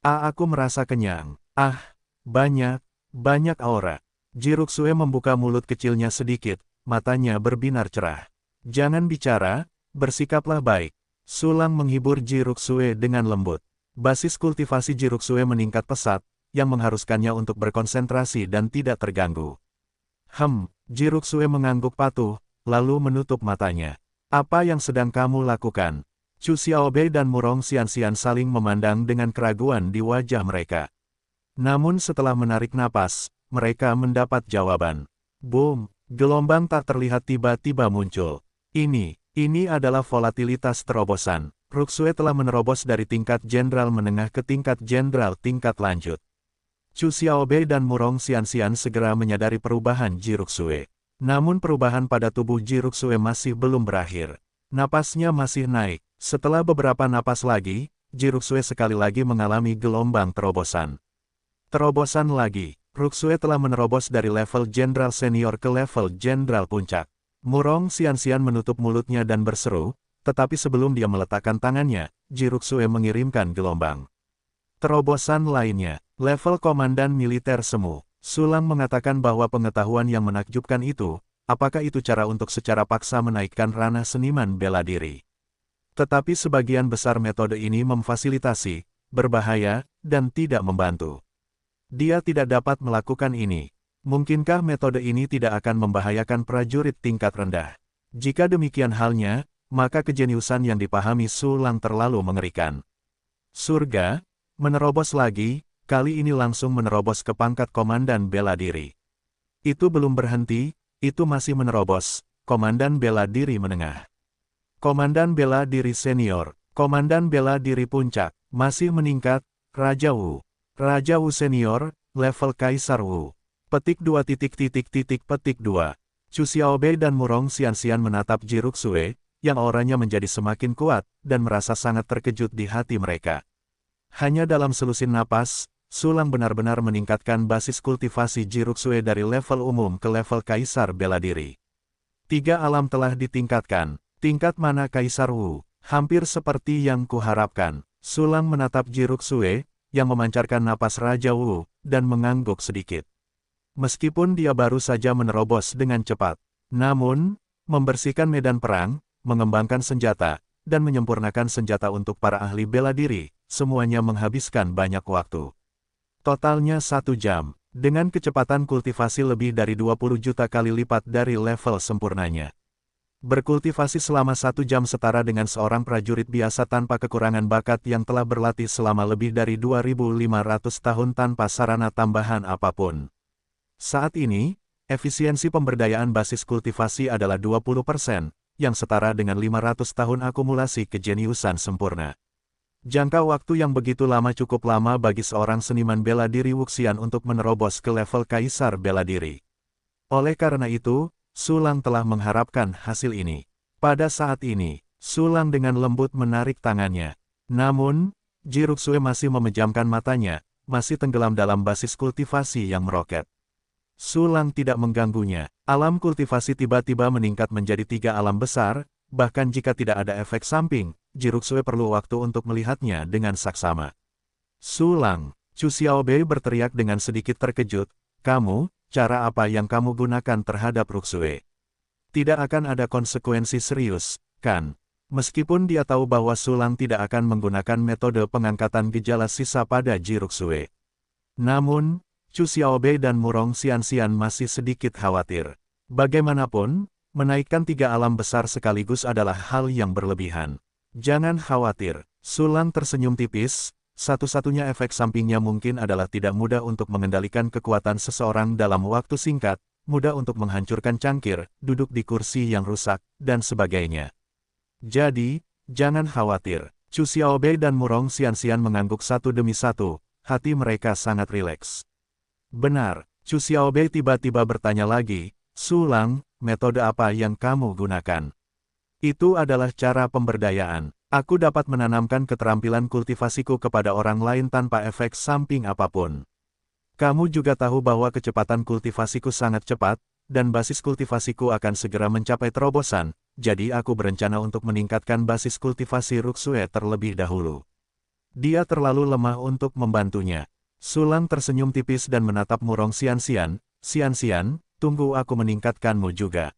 Aku merasa kenyang. Banyak aura. Jiruksue membuka mulut kecilnya sedikit, matanya berbinar cerah. Jangan bicara, bersikaplah baik. Sulang menghibur Jiruksue dengan lembut. Basis kultivasi Jiruksue meningkat pesat, yang mengharuskannya untuk berkonsentrasi dan tidak terganggu. Jiruksue mengangguk patuh, lalu menutup matanya. Apa yang sedang kamu lakukan? Chu Xiaobei dan Murong Xianxian saling memandang dengan keraguan di wajah mereka. Namun setelah menarik napas, mereka mendapat jawaban. Boom, gelombang tak terlihat tiba-tiba muncul. Ini adalah volatilitas terobosan. Ruksue telah menerobos dari tingkat jenderal menengah ke tingkat jenderal tingkat lanjut. Chu Xiaobei dan Murong Xianxian segera menyadari perubahan Jiruksue. Namun perubahan pada tubuh Jiruksue masih belum berakhir. Napasnya masih naik. Setelah beberapa napas lagi, Jiruksue sekali lagi mengalami gelombang terobosan. Terobosan lagi. Ruksue telah menerobos dari level jenderal senior ke level jenderal puncak. Murong Xianxian menutup mulutnya dan berseru, tetapi sebelum dia meletakkan tangannya, Jiruksue mengirimkan gelombang. Terobosan lainnya, level komandan militer semu. Sulang mengatakan bahwa pengetahuan yang menakjubkan itu, apakah itu cara untuk secara paksa menaikkan ranah seniman bela diri? Tetapi sebagian besar metode ini memfasilitasi, berbahaya, dan tidak membantu. Dia tidak dapat melakukan ini. Mungkinkah metode ini tidak akan membahayakan prajurit tingkat rendah? Jika demikian halnya, maka kejeniusan yang dipahami Sulang terlalu mengerikan. Surga, menerobos lagi, kali ini langsung menerobos ke pangkat komandan bela diri. Itu belum berhenti, itu masih menerobos, komandan bela diri menengah. Komandan bela diri senior, komandan bela diri puncak, masih meningkat, Raja Wu. Raja Wu senior, level Kaisar Wu. Petik 2 petik 2. Chu Xiaobei dan Murong Xianxian menatap Jiruksue, yang auranya menjadi semakin kuat, dan merasa sangat terkejut di hati mereka. Hanya dalam selusin napas, Sulang benar-benar meningkatkan basis kultivasi Jiruksue dari level umum ke level Kaisar bela diri. 3 alam telah ditingkatkan. Tingkat mana Kaisar Wu? Hampir seperti yang kuharapkan. Sulang menatap Jiruksue, yang memancarkan napas Raja Wu, dan mengangguk sedikit. Meskipun dia baru saja menerobos dengan cepat, namun, membersihkan medan perang, mengembangkan senjata, dan menyempurnakan senjata untuk para ahli bela diri, semuanya menghabiskan banyak waktu. Totalnya 1 jam, dengan kecepatan kultivasi lebih dari 20 juta kali lipat dari level sempurnanya. Berkultivasi selama 1 jam setara dengan seorang prajurit biasa tanpa kekurangan bakat yang telah berlatih selama lebih dari 2.500 tahun tanpa sarana tambahan apapun. Saat ini, efisiensi pemberdayaan basis kultivasi adalah 20%, yang setara dengan 500 tahun akumulasi kejeniusan sempurna. Jangka waktu yang begitu lama cukup lama bagi seorang seniman bela diri Wuxian untuk menerobos ke level Kaisar bela diri. Oleh karena itu, Sulang telah mengharapkan hasil ini. Pada saat ini, Sulang dengan lembut menarik tangannya. Namun, Jiruksue masih memejamkan matanya, masih tenggelam dalam basis kultivasi yang meroket. Sulang tidak mengganggunya. Alam kultivasi tiba-tiba meningkat menjadi 3 alam besar, bahkan jika tidak ada efek samping, Jiruksue perlu waktu untuk melihatnya dengan saksama. Sulang, Chu Xiaobei berteriak dengan sedikit terkejut, kamu, cara apa yang kamu gunakan terhadap Ruksue? Tidak akan ada konsekuensi serius, kan? Meskipun dia tahu bahwa Sulang tidak akan menggunakan metode pengangkatan gejala sisa pada Jiruksue. Namun, Chu Xiaobei dan Murong Xianxian masih sedikit khawatir. Bagaimanapun, menaikkan 3 alam besar sekaligus adalah hal yang berlebihan. Jangan khawatir, Sulang tersenyum tipis, satu-satunya efek sampingnya mungkin adalah tidak mudah untuk mengendalikan kekuatan seseorang dalam waktu singkat, mudah untuk menghancurkan cangkir, duduk di kursi yang rusak, dan sebagainya. Jadi, jangan khawatir. Chu Xiaobei dan Murong Xianxian mengangguk satu demi satu, hati mereka sangat rileks. Benar, Chu Xiaobei tiba-tiba bertanya lagi, Sulang, metode apa yang kamu gunakan? Itu adalah cara pemberdayaan. Aku dapat menanamkan keterampilan kultivasiku kepada orang lain tanpa efek samping apapun. Kamu juga tahu bahwa kecepatan kultivasiku sangat cepat, dan basis kultivasiku akan segera mencapai terobosan, jadi aku berencana untuk meningkatkan basis kultivasi Ruksue terlebih dahulu. Dia terlalu lemah untuk membantunya. Sulang tersenyum tipis dan menatap Murong Xianxian, Xianxian, tunggu aku meningkatkanmu juga.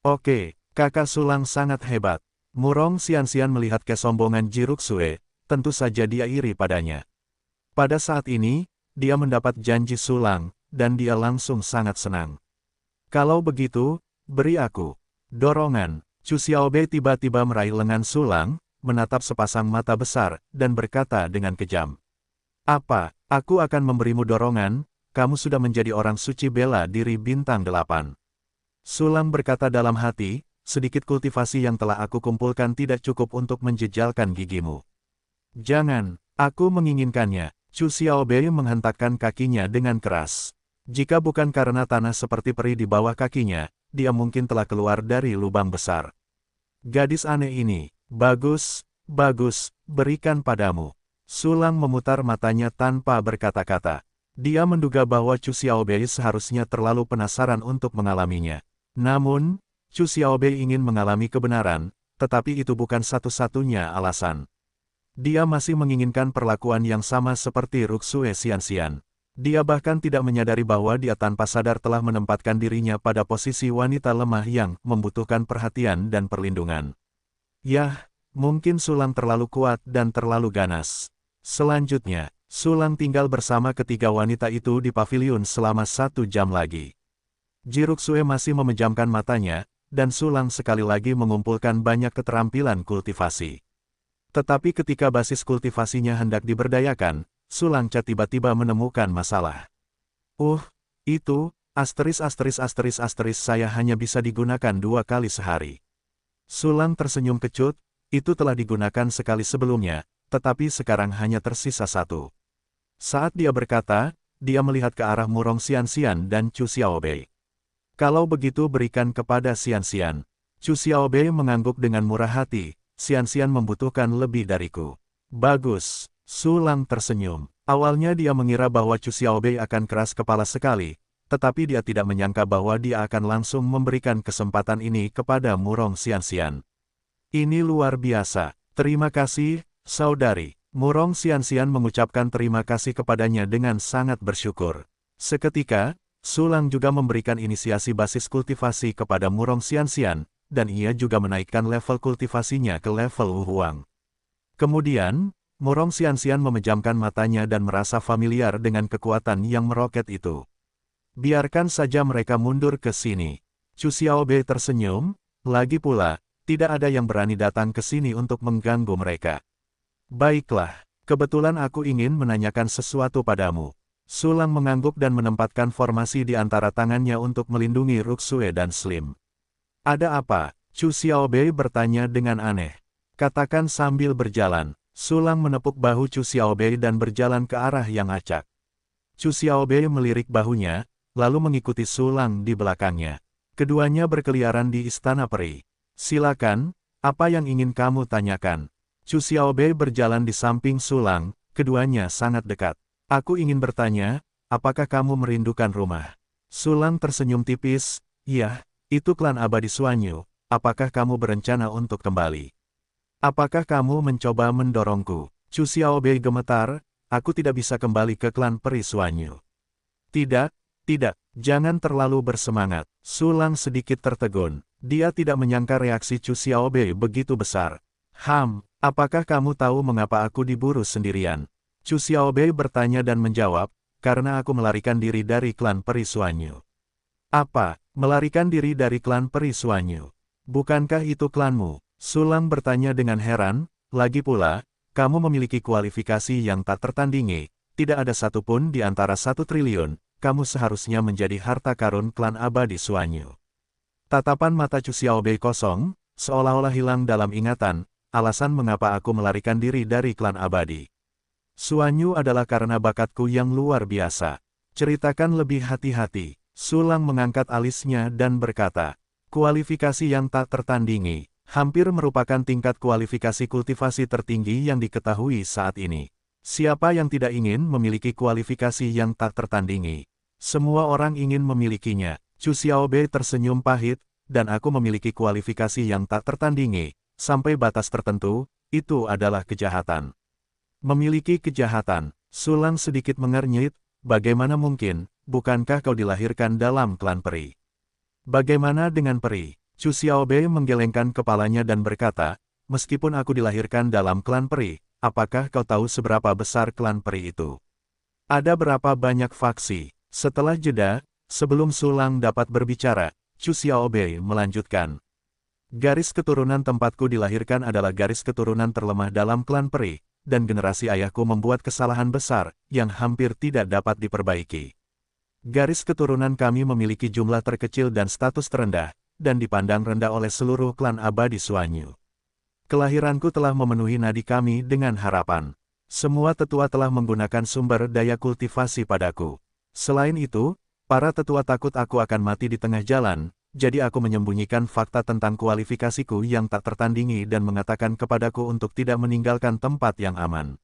Oke, kakak Sulang sangat hebat. Murong Xianxian melihat kesombongan Jiruksue, tentu saja dia iri padanya. Pada saat ini, dia mendapat janji Sulang, dan dia langsung sangat senang. Kalau begitu, beri aku dorongan. Chu Xiaobei tiba-tiba meraih lengan Sulang, menatap sepasang mata besar, dan berkata dengan kejam. Apa, aku akan memberimu dorongan, kamu sudah menjadi orang suci bela diri bintang 8. Sulang berkata dalam hati, sedikit kultivasi yang telah aku kumpulkan tidak cukup untuk menjejalkan gigimu. Jangan, aku menginginkannya. Chu Xiaobei menghentakkan kakinya dengan keras. Jika bukan karena tanah seperti peri di bawah kakinya, dia mungkin telah keluar dari lubang besar. Gadis aneh ini, bagus, bagus, berikan padamu. Sulang memutar matanya tanpa berkata-kata. Dia menduga bahwa Chu Xiaobei seharusnya terlalu penasaran untuk mengalaminya. Namun, Chu Xiaobei ingin mengalami kebenaran, tetapi itu bukan satu-satunya alasan. Dia masih menginginkan perlakuan yang sama seperti Ruksue Xianxian. Dia bahkan tidak menyadari bahwa dia tanpa sadar telah menempatkan dirinya pada posisi wanita lemah yang membutuhkan perhatian dan perlindungan. Yah, mungkin Sulang terlalu kuat dan terlalu ganas. Selanjutnya, Sulang tinggal bersama ketiga wanita itu di paviliun selama 1 jam lagi. Jiruksue masih memejamkan matanya, dan Sulang sekali lagi mengumpulkan banyak keterampilan kultivasi. Tetapi ketika basis kultivasinya hendak diberdayakan, Sulangca tiba-tiba menemukan masalah. Itu, saya hanya bisa digunakan 2 kali sehari. Sulang tersenyum kecut, itu telah digunakan sekali sebelumnya, tetapi sekarang hanya tersisa 1. Saat dia berkata, dia melihat ke arah Murong Xianxian dan Chu Xiaobei. Kalau begitu berikan kepada Xianxian. Chu Xiaobei mengangguk dengan murah hati, Xianxian membutuhkan lebih dariku. Bagus. Sulang tersenyum. Awalnya dia mengira bahwa Chu Xiaobei akan keras kepala sekali, tetapi dia tidak menyangka bahwa dia akan langsung memberikan kesempatan ini kepada Murong Xianxian. Ini luar biasa. Terima kasih, saudari. Murong Xianxian mengucapkan terima kasih kepadanya dengan sangat bersyukur. Seketika, Sulang juga memberikan inisiasi basis kultivasi kepada Murong Xianxian, dan ia juga menaikkan level kultivasinya ke level Wuhuang. Kemudian, Murong Xianxian memejamkan matanya dan merasa familiar dengan kekuatan yang meroket itu. Biarkan saja mereka mundur ke sini. Chu Xiaobei tersenyum, lagi pula, tidak ada yang berani datang ke sini untuk mengganggu mereka. Baiklah, kebetulan aku ingin menanyakan sesuatu padamu. Sulang mengangguk dan menempatkan formasi di antara tangannya untuk melindungi Ruksue dan Slim. Ada apa? Chu Xiaobei bertanya dengan aneh. Katakan sambil berjalan. Sulang menepuk bahu Chu Xiaobei dan berjalan ke arah yang acak. Chu Xiaobei melirik bahunya, lalu mengikuti Sulang di belakangnya. Keduanya berkeliaran di istana peri. Silakan, apa yang ingin kamu tanyakan? Chu Xiaobei berjalan di samping Sulang, keduanya sangat dekat. Aku ingin bertanya, apakah kamu merindukan rumah? Sulang tersenyum tipis, iya, itu klan abadi Xuanyu, apakah kamu berencana untuk kembali? Apakah kamu mencoba mendorongku? Chu Xiaobei gemetar, aku tidak bisa kembali ke klan peri Xuanyu. Tidak, jangan terlalu bersemangat. Sulang sedikit tertegun. Dia tidak menyangka reaksi Chu Xiaobei begitu besar. Apakah kamu tahu mengapa aku diburu sendirian? Chu Xiaobei bertanya dan menjawab, karena aku melarikan diri dari klan peri Suanyu. Apa, melarikan diri dari klan peri Suanyu? Bukankah itu klanmu? Sulang bertanya dengan heran, lagi pula, kamu memiliki kualifikasi yang tak tertandingi, tidak ada satupun di antara 1 triliun, kamu seharusnya menjadi harta karun klan abadi Suanyu. Tatapan mata Chu Xiaobei kosong, seolah-olah hilang dalam ingatan, alasan mengapa aku melarikan diri dari klan abadi Suanyu adalah karena bakatku yang luar biasa. Ceritakan lebih hati-hati. Sulang mengangkat alisnya dan berkata, kualifikasi yang tak tertandingi, hampir merupakan tingkat kualifikasi kultivasi tertinggi yang diketahui saat ini. Siapa yang tidak ingin memiliki kualifikasi yang tak tertandingi? Semua orang ingin memilikinya. Chu Xiaobei tersenyum pahit, dan aku memiliki kualifikasi yang tak tertandingi. Sampai batas tertentu, itu adalah kejahatan. Memiliki kejahatan. Sulang sedikit mengernyit, bagaimana mungkin, bukankah kau dilahirkan dalam klan peri? Bagaimana dengan peri? Chu Xiaobei menggelengkan kepalanya dan berkata, meskipun aku dilahirkan dalam klan peri, apakah kau tahu seberapa besar klan peri itu? Ada berapa banyak faksi? Setelah jeda, sebelum Sulang dapat berbicara, Chu Xiaobei melanjutkan. Garis keturunan tempatku dilahirkan adalah garis keturunan terlemah dalam klan peri, dan generasi ayahku membuat kesalahan besar, yang hampir tidak dapat diperbaiki. Garis keturunan kami memiliki jumlah terkecil dan status terendah, dan dipandang rendah oleh seluruh klan abadi Suanyu. Kelahiranku telah memenuhi nadi kami dengan harapan. Semua tetua telah menggunakan sumber daya kultivasi padaku. Selain itu, para tetua takut aku akan mati di tengah jalan, jadi aku menyembunyikan fakta tentang kualifikasiku yang tak tertandingi dan mengatakan kepadaku untuk tidak meninggalkan tempat yang aman.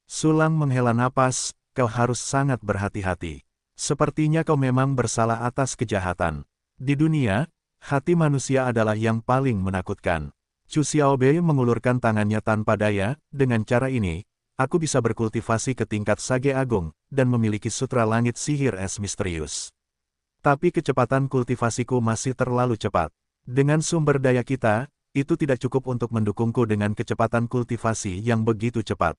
Sulang menghela napas, kau harus sangat berhati-hati. Sepertinya kau memang bersalah atas kejahatan. Di dunia, hati manusia adalah yang paling menakutkan. Chu Xiaobei mengulurkan tangannya tanpa daya, dengan cara ini, aku bisa berkultivasi ke tingkat Sage Agung, dan memiliki sutra langit sihir es misterius. Tapi kecepatan kultivasiku masih terlalu cepat. Dengan sumber daya kita, itu tidak cukup untuk mendukungku dengan kecepatan kultivasi yang begitu cepat.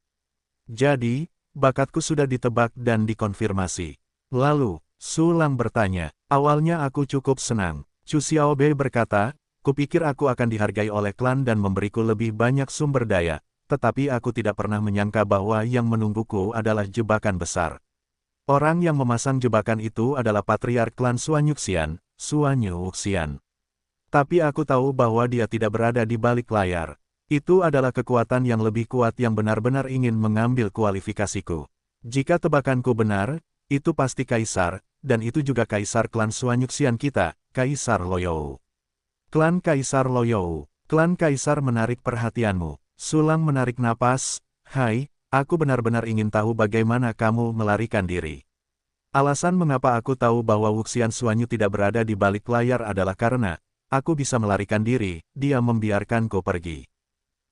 Jadi, bakatku sudah ditebak dan dikonfirmasi. Lalu, Sulang bertanya, awalnya aku cukup senang. Chu Xiaobei berkata, kupikir aku akan dihargai oleh klan dan memberiku lebih banyak sumber daya, tetapi aku tidak pernah menyangka bahwa yang menungguku adalah jebakan besar. Orang yang memasang jebakan itu adalah patriark klan Suanyuxian, Suanyu Wuxian. Tapi aku tahu bahwa dia tidak berada di balik layar. Itu adalah kekuatan yang lebih kuat yang benar-benar ingin mengambil kualifikasiku. Jika tebakanku benar, itu pasti kaisar, dan itu juga kaisar klan Suanyuxian kita, Kaisar Loyou. Klan Kaisar Loyou. Klan kaisar menarik perhatianmu. Sulang menarik napas, hai, aku benar-benar ingin tahu bagaimana kamu melarikan diri. Alasan mengapa aku tahu bahwa Wuxian Suanyu tidak berada di balik layar adalah karena, aku bisa melarikan diri, dia membiarkanku pergi.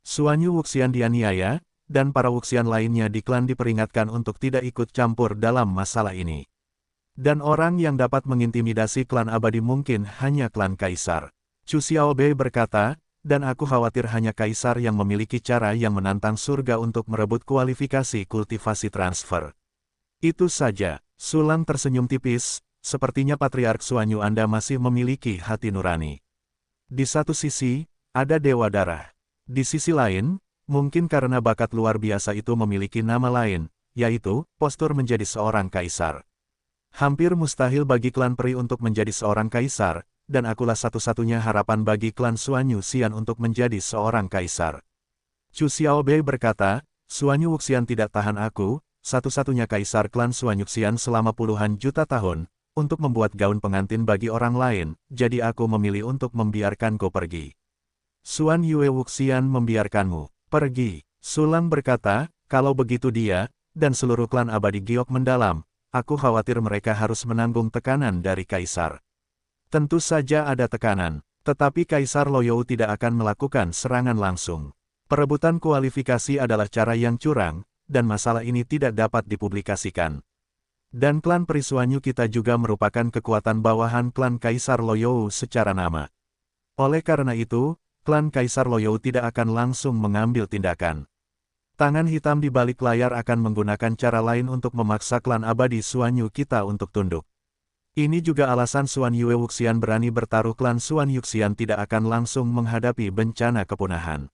Suanyu Wuxian dianiaya, dan para Wuxian lainnya di klan diperingatkan untuk tidak ikut campur dalam masalah ini. Dan orang yang dapat mengintimidasi klan abadi mungkin hanya klan kaisar. Chu Xiaobei berkata, dan aku khawatir hanya kaisar yang memiliki cara yang menantang surga untuk merebut kualifikasi kultivasi transfer. Itu saja. Sulang tersenyum tipis, sepertinya Patriark Suanyu Anda masih memiliki hati nurani. Di satu sisi, ada Dewa Darah. Di sisi lain, mungkin karena bakat luar biasa itu memiliki nama lain, yaitu, postur menjadi seorang kaisar. Hampir mustahil bagi klan peri untuk menjadi seorang kaisar, dan akulah satu-satunya harapan bagi klan Suanyu Xian untuk menjadi seorang kaisar. Chu Xiaobei berkata, Suanyu Wuxian tidak tahan aku, satu-satunya kaisar klan Suanyu Xian selama puluhan juta tahun, untuk membuat gaun pengantin bagi orang lain, jadi aku memilih untuk membiarkanku pergi. Suan Yue Wuxian membiarkanmu pergi. Sulang berkata, kalau begitu dia, dan seluruh klan abadi Giok mendalam, aku khawatir mereka harus menanggung tekanan dari kaisar. Tentu saja ada tekanan, tetapi Kaisar Loyou tidak akan melakukan serangan langsung. Perebutan kualifikasi adalah cara yang curang, dan masalah ini tidak dapat dipublikasikan. Dan klan peri Suanyu kita juga merupakan kekuatan bawahan klan Kaisar Loyou secara nama. Oleh karena itu, klan Kaisar Loyou tidak akan langsung mengambil tindakan. Tangan hitam di balik layar akan menggunakan cara lain untuk memaksa klan abadi Xuan Yu kita untuk tunduk. Ini juga alasan Xuan Yue Wuxian berani bertaruh klan Xuan Yuxian tidak akan langsung menghadapi bencana kepunahan.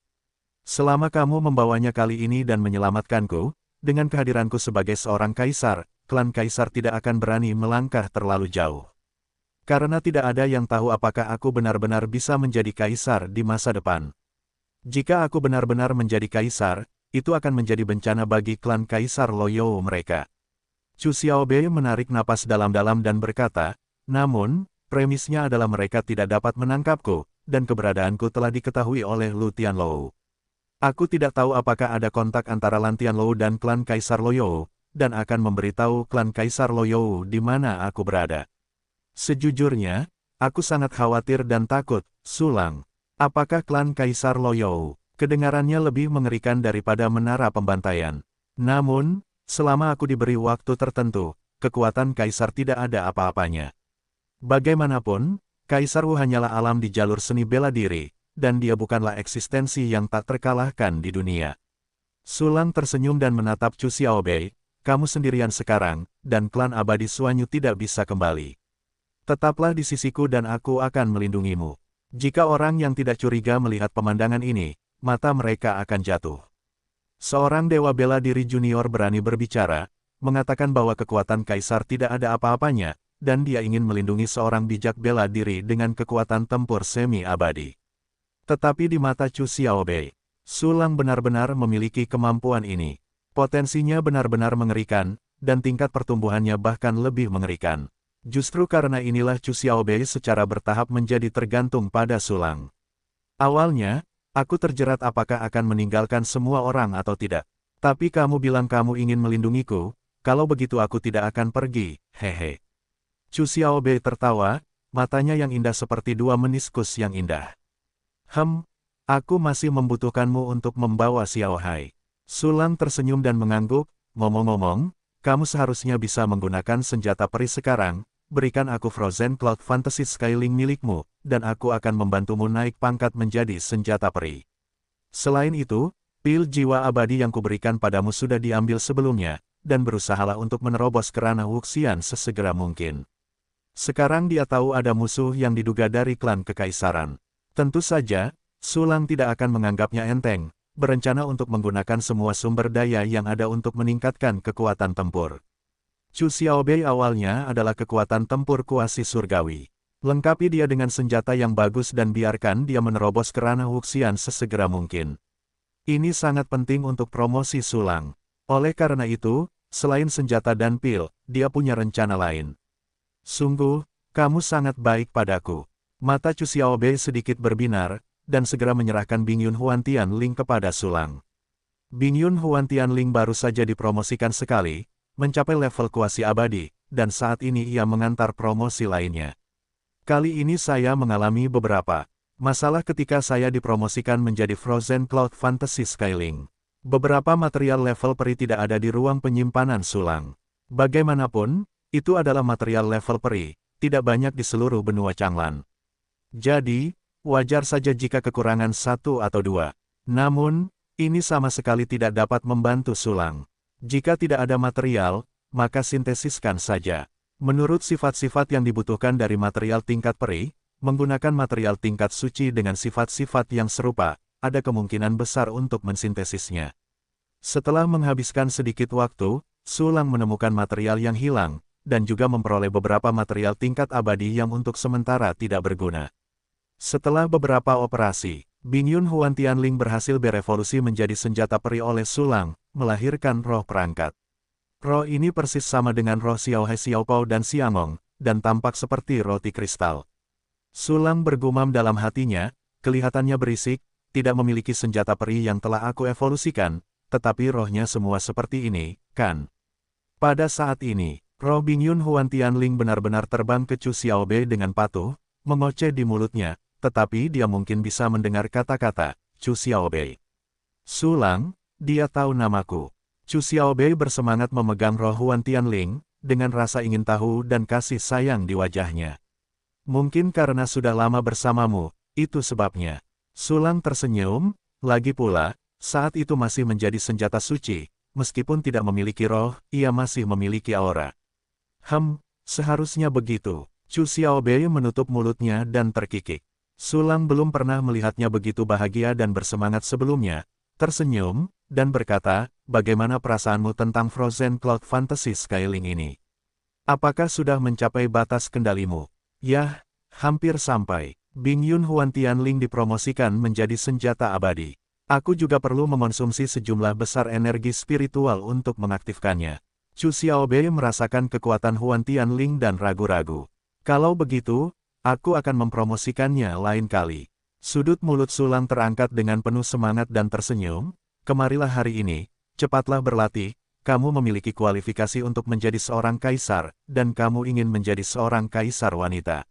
Selama kamu membawanya kali ini dan menyelamatkanku, dengan kehadiranku sebagai seorang kaisar, klan kaisar tidak akan berani melangkah terlalu jauh. Karena tidak ada yang tahu apakah aku benar-benar bisa menjadi kaisar di masa depan. Jika aku benar-benar menjadi kaisar, itu akan menjadi bencana bagi klan Kaisar Loyou mereka. Chu Xiaobei menarik napas dalam-dalam dan berkata, namun, premisnya adalah mereka tidak dapat menangkapku, dan keberadaanku telah diketahui oleh Lu Tianlou. Aku tidak tahu apakah ada kontak antara Lan Tianlou dan klan Kaisar Loyou, dan akan memberitahu klan Kaisar Loyou di mana aku berada. Sejujurnya, aku sangat khawatir dan takut, Sulang. Apakah klan Kaisar Loyou? Kedengarannya lebih mengerikan daripada menara pembantaian. Namun, selama aku diberi waktu tertentu, kekuatan Kaisar tidak ada apa-apanya. Bagaimanapun, Kaisar Wu hanyalah alam di jalur seni bela diri, dan dia bukanlah eksistensi yang tak terkalahkan di dunia. Sulang tersenyum dan menatap Chu Xiaobei, kamu sendirian sekarang, dan klan abadi Xuan Yu tidak bisa kembali. Tetaplah di sisiku dan aku akan melindungimu. Jika orang yang tidak curiga melihat pemandangan ini, mata mereka akan jatuh. Seorang dewa bela diri junior berani berbicara, mengatakan bahwa kekuatan kaisar tidak ada apa-apanya, dan dia ingin melindungi seorang bijak bela diri dengan kekuatan tempur semi-abadi. Tetapi di mata Chu Xiaobei, Sulang benar-benar memiliki kemampuan ini. Potensinya benar-benar mengerikan, dan tingkat pertumbuhannya bahkan lebih mengerikan. Justru karena inilah Chu Xiaobei secara bertahap menjadi tergantung pada Sulang. Awalnya, aku terjerat apakah akan meninggalkan semua orang atau tidak. Tapi kamu bilang kamu ingin melindungiku, kalau begitu aku tidak akan pergi, hehe. Chu Xiaobei tertawa, matanya yang indah seperti dua meniskus yang indah. Aku masih membutuhkanmu untuk membawa Xiao Hai. Sulang tersenyum dan mengangguk, ngomong-ngomong, kamu seharusnya bisa menggunakan senjata peri sekarang, berikan aku Frozen Cloud Fantasy Skyling milikmu, dan aku akan membantumu naik pangkat menjadi senjata peri. Selain itu, pil jiwa abadi yang kuberikan padamu sudah diambil sebelumnya, dan berusahalah untuk menerobos ke ranah Wuxian sesegera mungkin. Sekarang dia tahu ada musuh yang diduga dari klan kekaisaran. Tentu saja, Sulang tidak akan menganggapnya enteng, berencana untuk menggunakan semua sumber daya yang ada untuk meningkatkan kekuatan tempur. Chu Xiaobei awalnya adalah kekuatan tempur kuasi surgawi. Lengkapi dia dengan senjata yang bagus dan biarkan dia menerobos ke ranah Wuxian sesegera mungkin. Ini sangat penting untuk promosi Sulang. Oleh karena itu, selain senjata dan pil, dia punya rencana lain. Sungguh, kamu sangat baik padaku. Mata Chu Xiaobei sedikit berbinar, dan segera menyerahkan Bingyun Huantian Ling kepada Sulang. Bingyun Huantian Ling baru saja dipromosikan sekali, mencapai level kuasi abadi, dan saat ini ia mengantar promosi lainnya. Kali ini saya mengalami beberapa masalah ketika saya dipromosikan menjadi Frozen Cloud Fantasy Skyling. Beberapa material level peri tidak ada di ruang penyimpanan Sulang. Bagaimanapun, itu adalah material level peri, tidak banyak di seluruh benua Changlan. Jadi, wajar saja jika kekurangan satu atau dua. Namun, ini sama sekali tidak dapat membantu Sulang. Jika tidak ada material, maka sintesiskan saja. Menurut sifat-sifat yang dibutuhkan dari material tingkat peri, menggunakan material tingkat suci dengan sifat-sifat yang serupa, ada kemungkinan besar untuk mensintesisnya. Setelah menghabiskan sedikit waktu, Sulang menemukan material yang hilang, dan juga memperoleh beberapa material tingkat abadi yang untuk sementara tidak berguna. Setelah beberapa operasi, Bingyun Huantian Ling berhasil berevolusi menjadi senjata peri oleh Sulang, melahirkan roh perangkat. Roh ini persis sama dengan roh Xiao Hai Xiaopao dan Xiangong, dan tampak seperti roti kristal. Sulang bergumam dalam hatinya, kelihatannya berisik, tidak memiliki senjata peri yang telah aku evolusikan, tetapi rohnya semua seperti ini, kan? Pada saat ini, roh Bingyun Huantian Ling benar-benar terbang ke Chu Xiaobei dengan patuh, mengoceh di mulutnya, tetapi dia mungkin bisa mendengar kata-kata, Chu Xiaobei. Sulang, dia tahu namaku. Chu Xiaobei bersemangat memegang roh Huantian Ling, dengan rasa ingin tahu dan kasih sayang di wajahnya. Mungkin karena sudah lama bersamamu, itu sebabnya. Sulang tersenyum, lagi pula, saat itu masih menjadi senjata suci, meskipun tidak memiliki roh, ia masih memiliki aura. Seharusnya begitu. Chu Xiaobei menutup mulutnya dan terkikik. Sulang belum pernah melihatnya begitu bahagia dan bersemangat sebelumnya, tersenyum, dan berkata, bagaimana perasaanmu tentang Frozen Cloud Fantasy Skyling ini? Apakah sudah mencapai batas kendalimu? Yah, hampir sampai. Bingyun Huan Tianling dipromosikan menjadi senjata abadi. Aku juga perlu mengonsumsi sejumlah besar energi spiritual untuk mengaktifkannya. Chu Xiaobei merasakan kekuatan Huan Tianling dan ragu-ragu. Kalau begitu, aku akan mempromosikannya lain kali. Sudut mulut Sulang terangkat dengan penuh semangat dan tersenyum. Kemarilah hari ini, cepatlah berlatih, kamu memiliki kualifikasi untuk menjadi seorang kaisar, dan kamu ingin menjadi seorang kaisar wanita.